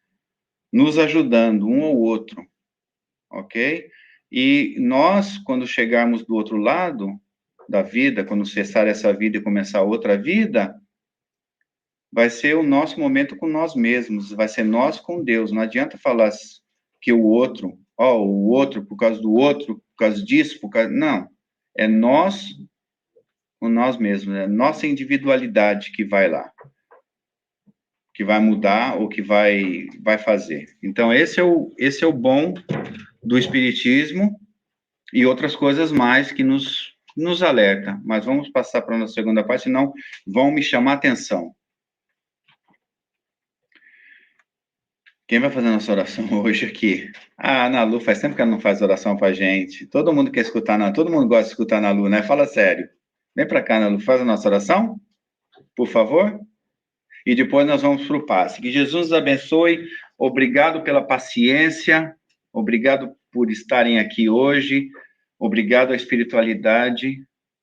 nos ajudando um ao outro, ok? E nós, quando chegarmos do outro lado da vida, quando cessar essa vida e começar outra vida, vai ser o nosso momento com nós mesmos, vai ser nós com Deus. Não adianta falar que o outro, o outro por causa do outro, por causa disso, não. É nós com nós mesmos, é nossa individualidade que vai lá, que vai mudar ou que vai fazer. Então, esse é o bom do Espiritismo e outras coisas mais que nos alerta. Mas vamos passar para a nossa segunda parte, senão vão me chamar a atenção. Quem vai fazer a nossa oração hoje aqui? A Ana Lu, faz tempo que ela não faz oração para a gente. Todo mundo quer escutar, todo mundo gosta de escutar a Ana Lu, né? Fala sério. Vem para cá, Ana Lu, faz a nossa oração, por favor. E depois nós vamos para o passe. Que Jesus nos abençoe. Obrigado pela paciência. Obrigado por estarem aqui hoje. Obrigado à espiritualidade.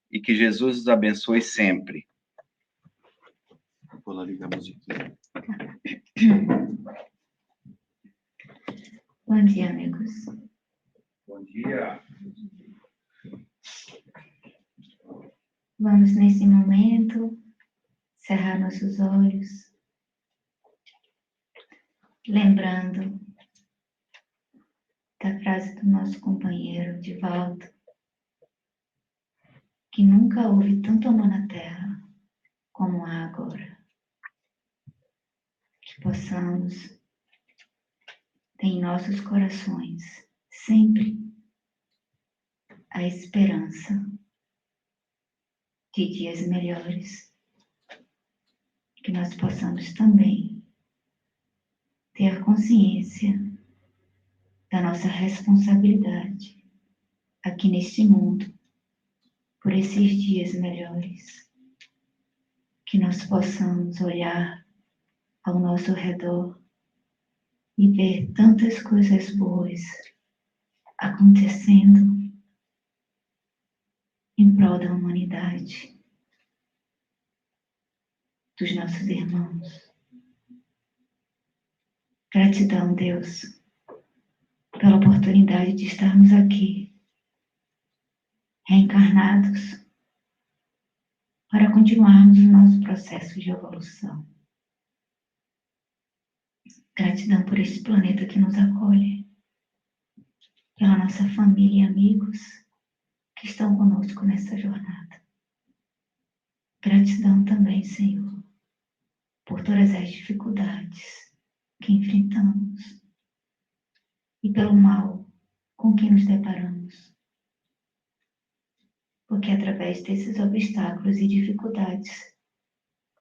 E que Jesus nos abençoe sempre. Vou lá ligar a musiquinha. Bom dia, amigos. Bom dia. Vamos, nesse momento, cerrar nossos olhos, lembrando da frase do nosso companheiro Divaldo, que nunca houve tanto amor na Terra como há agora. Que possamos ter em nossos corações sempre a esperança de dias melhores. Que nós possamos também ter consciência da nossa responsabilidade aqui neste mundo por esses dias melhores. Que nós possamos olhar ao nosso redor e ver tantas coisas boas acontecendo em prol da humanidade, dos nossos irmãos. Gratidão, Deus, pela oportunidade de estarmos aqui, reencarnados, para continuarmos o nosso processo de evolução. Gratidão por este planeta que nos acolhe, pela nossa família e amigos que estão conosco nessa jornada. Gratidão também, Senhor, por todas as dificuldades que enfrentamos e pelo mal com que nos deparamos. Porque através desses obstáculos e dificuldades,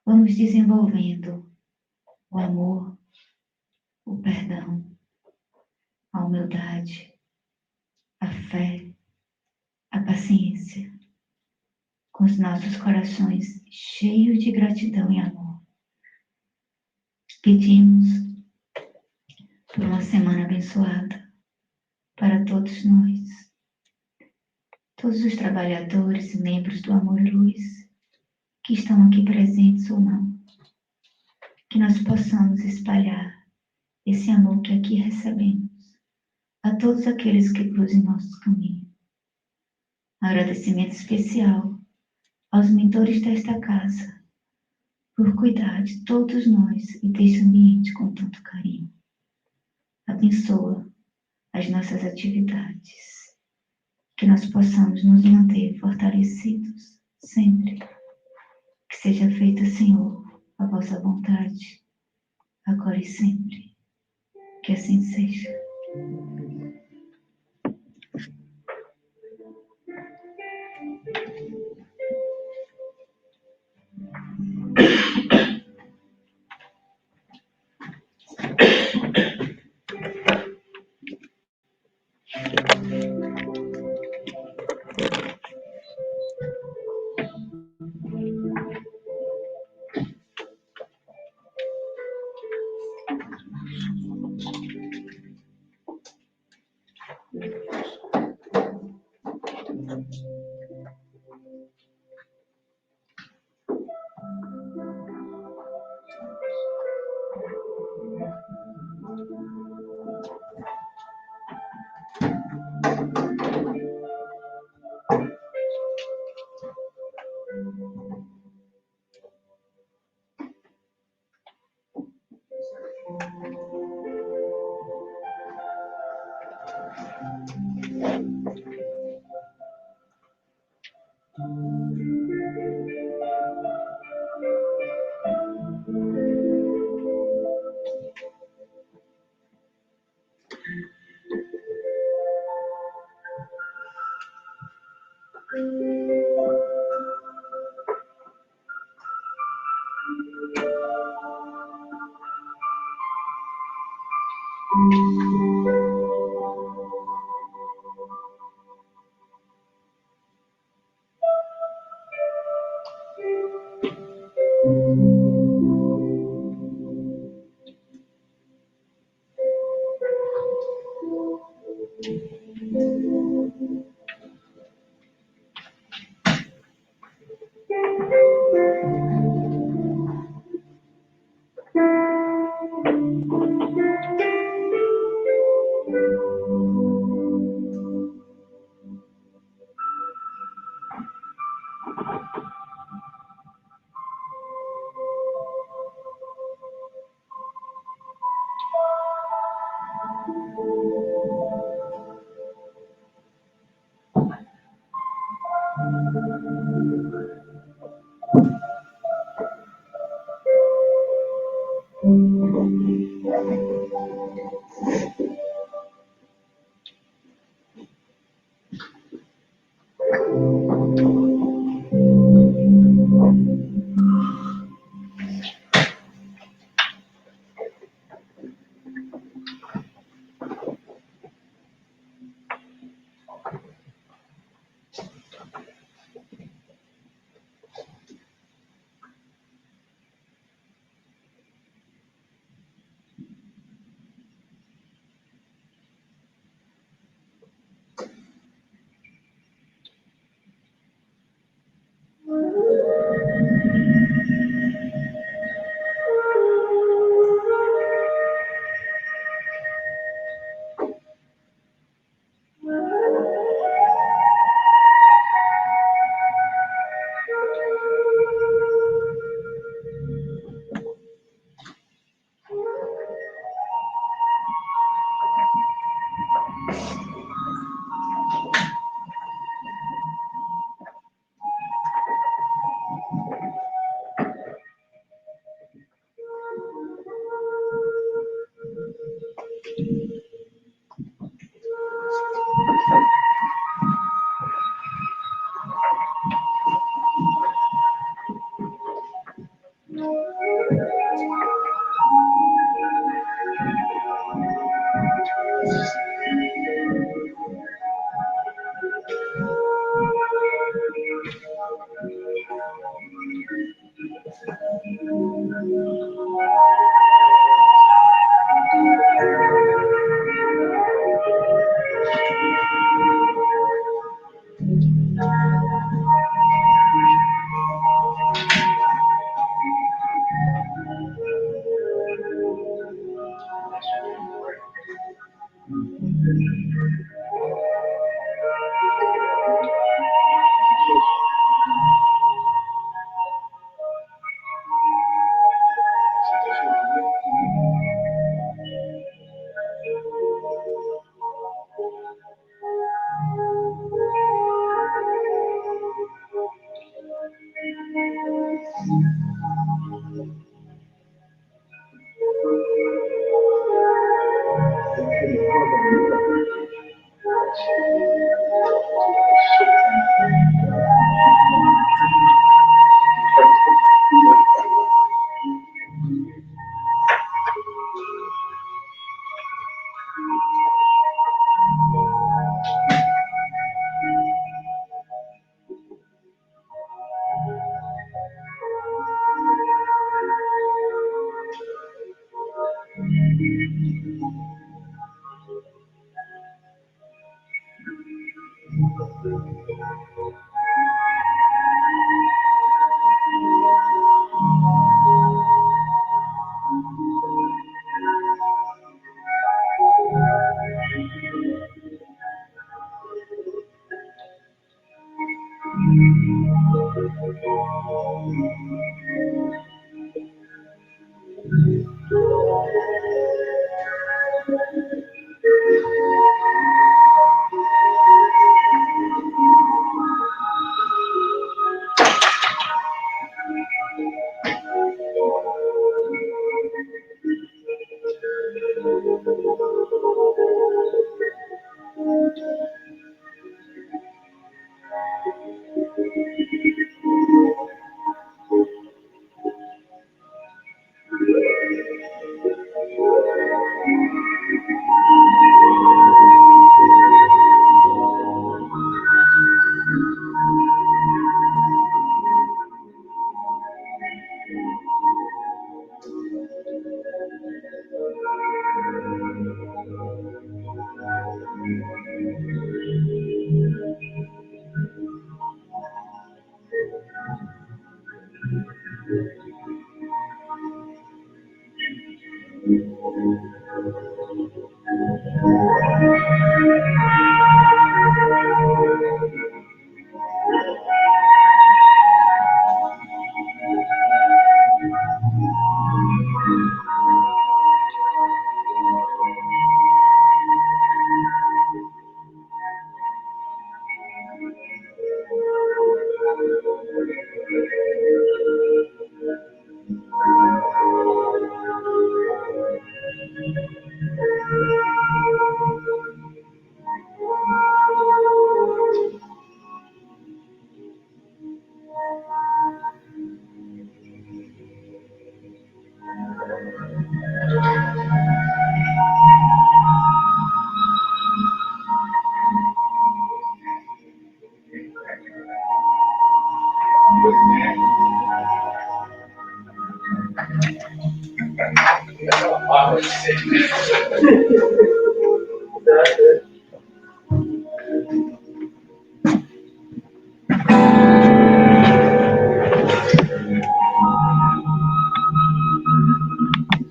vamos desenvolvendo o amor, o perdão, a humildade, a fé, a paciência, com os nossos corações cheios de gratidão e amor. Pedimos por uma semana abençoada para todos nós, todos os trabalhadores e membros do Amor e Luz que estão aqui presentes ou não, que nós possamos espalhar esse amor que aqui recebemos a todos aqueles que cruzem nossos caminhos. Agradecimento especial aos mentores desta casa por cuidar de todos nós e deste ambiente com tanto carinho. Abençoa as nossas atividades, que nós possamos nos manter fortalecidos sempre. Que seja feita, Senhor, a vossa vontade, agora e sempre. Que assim seja.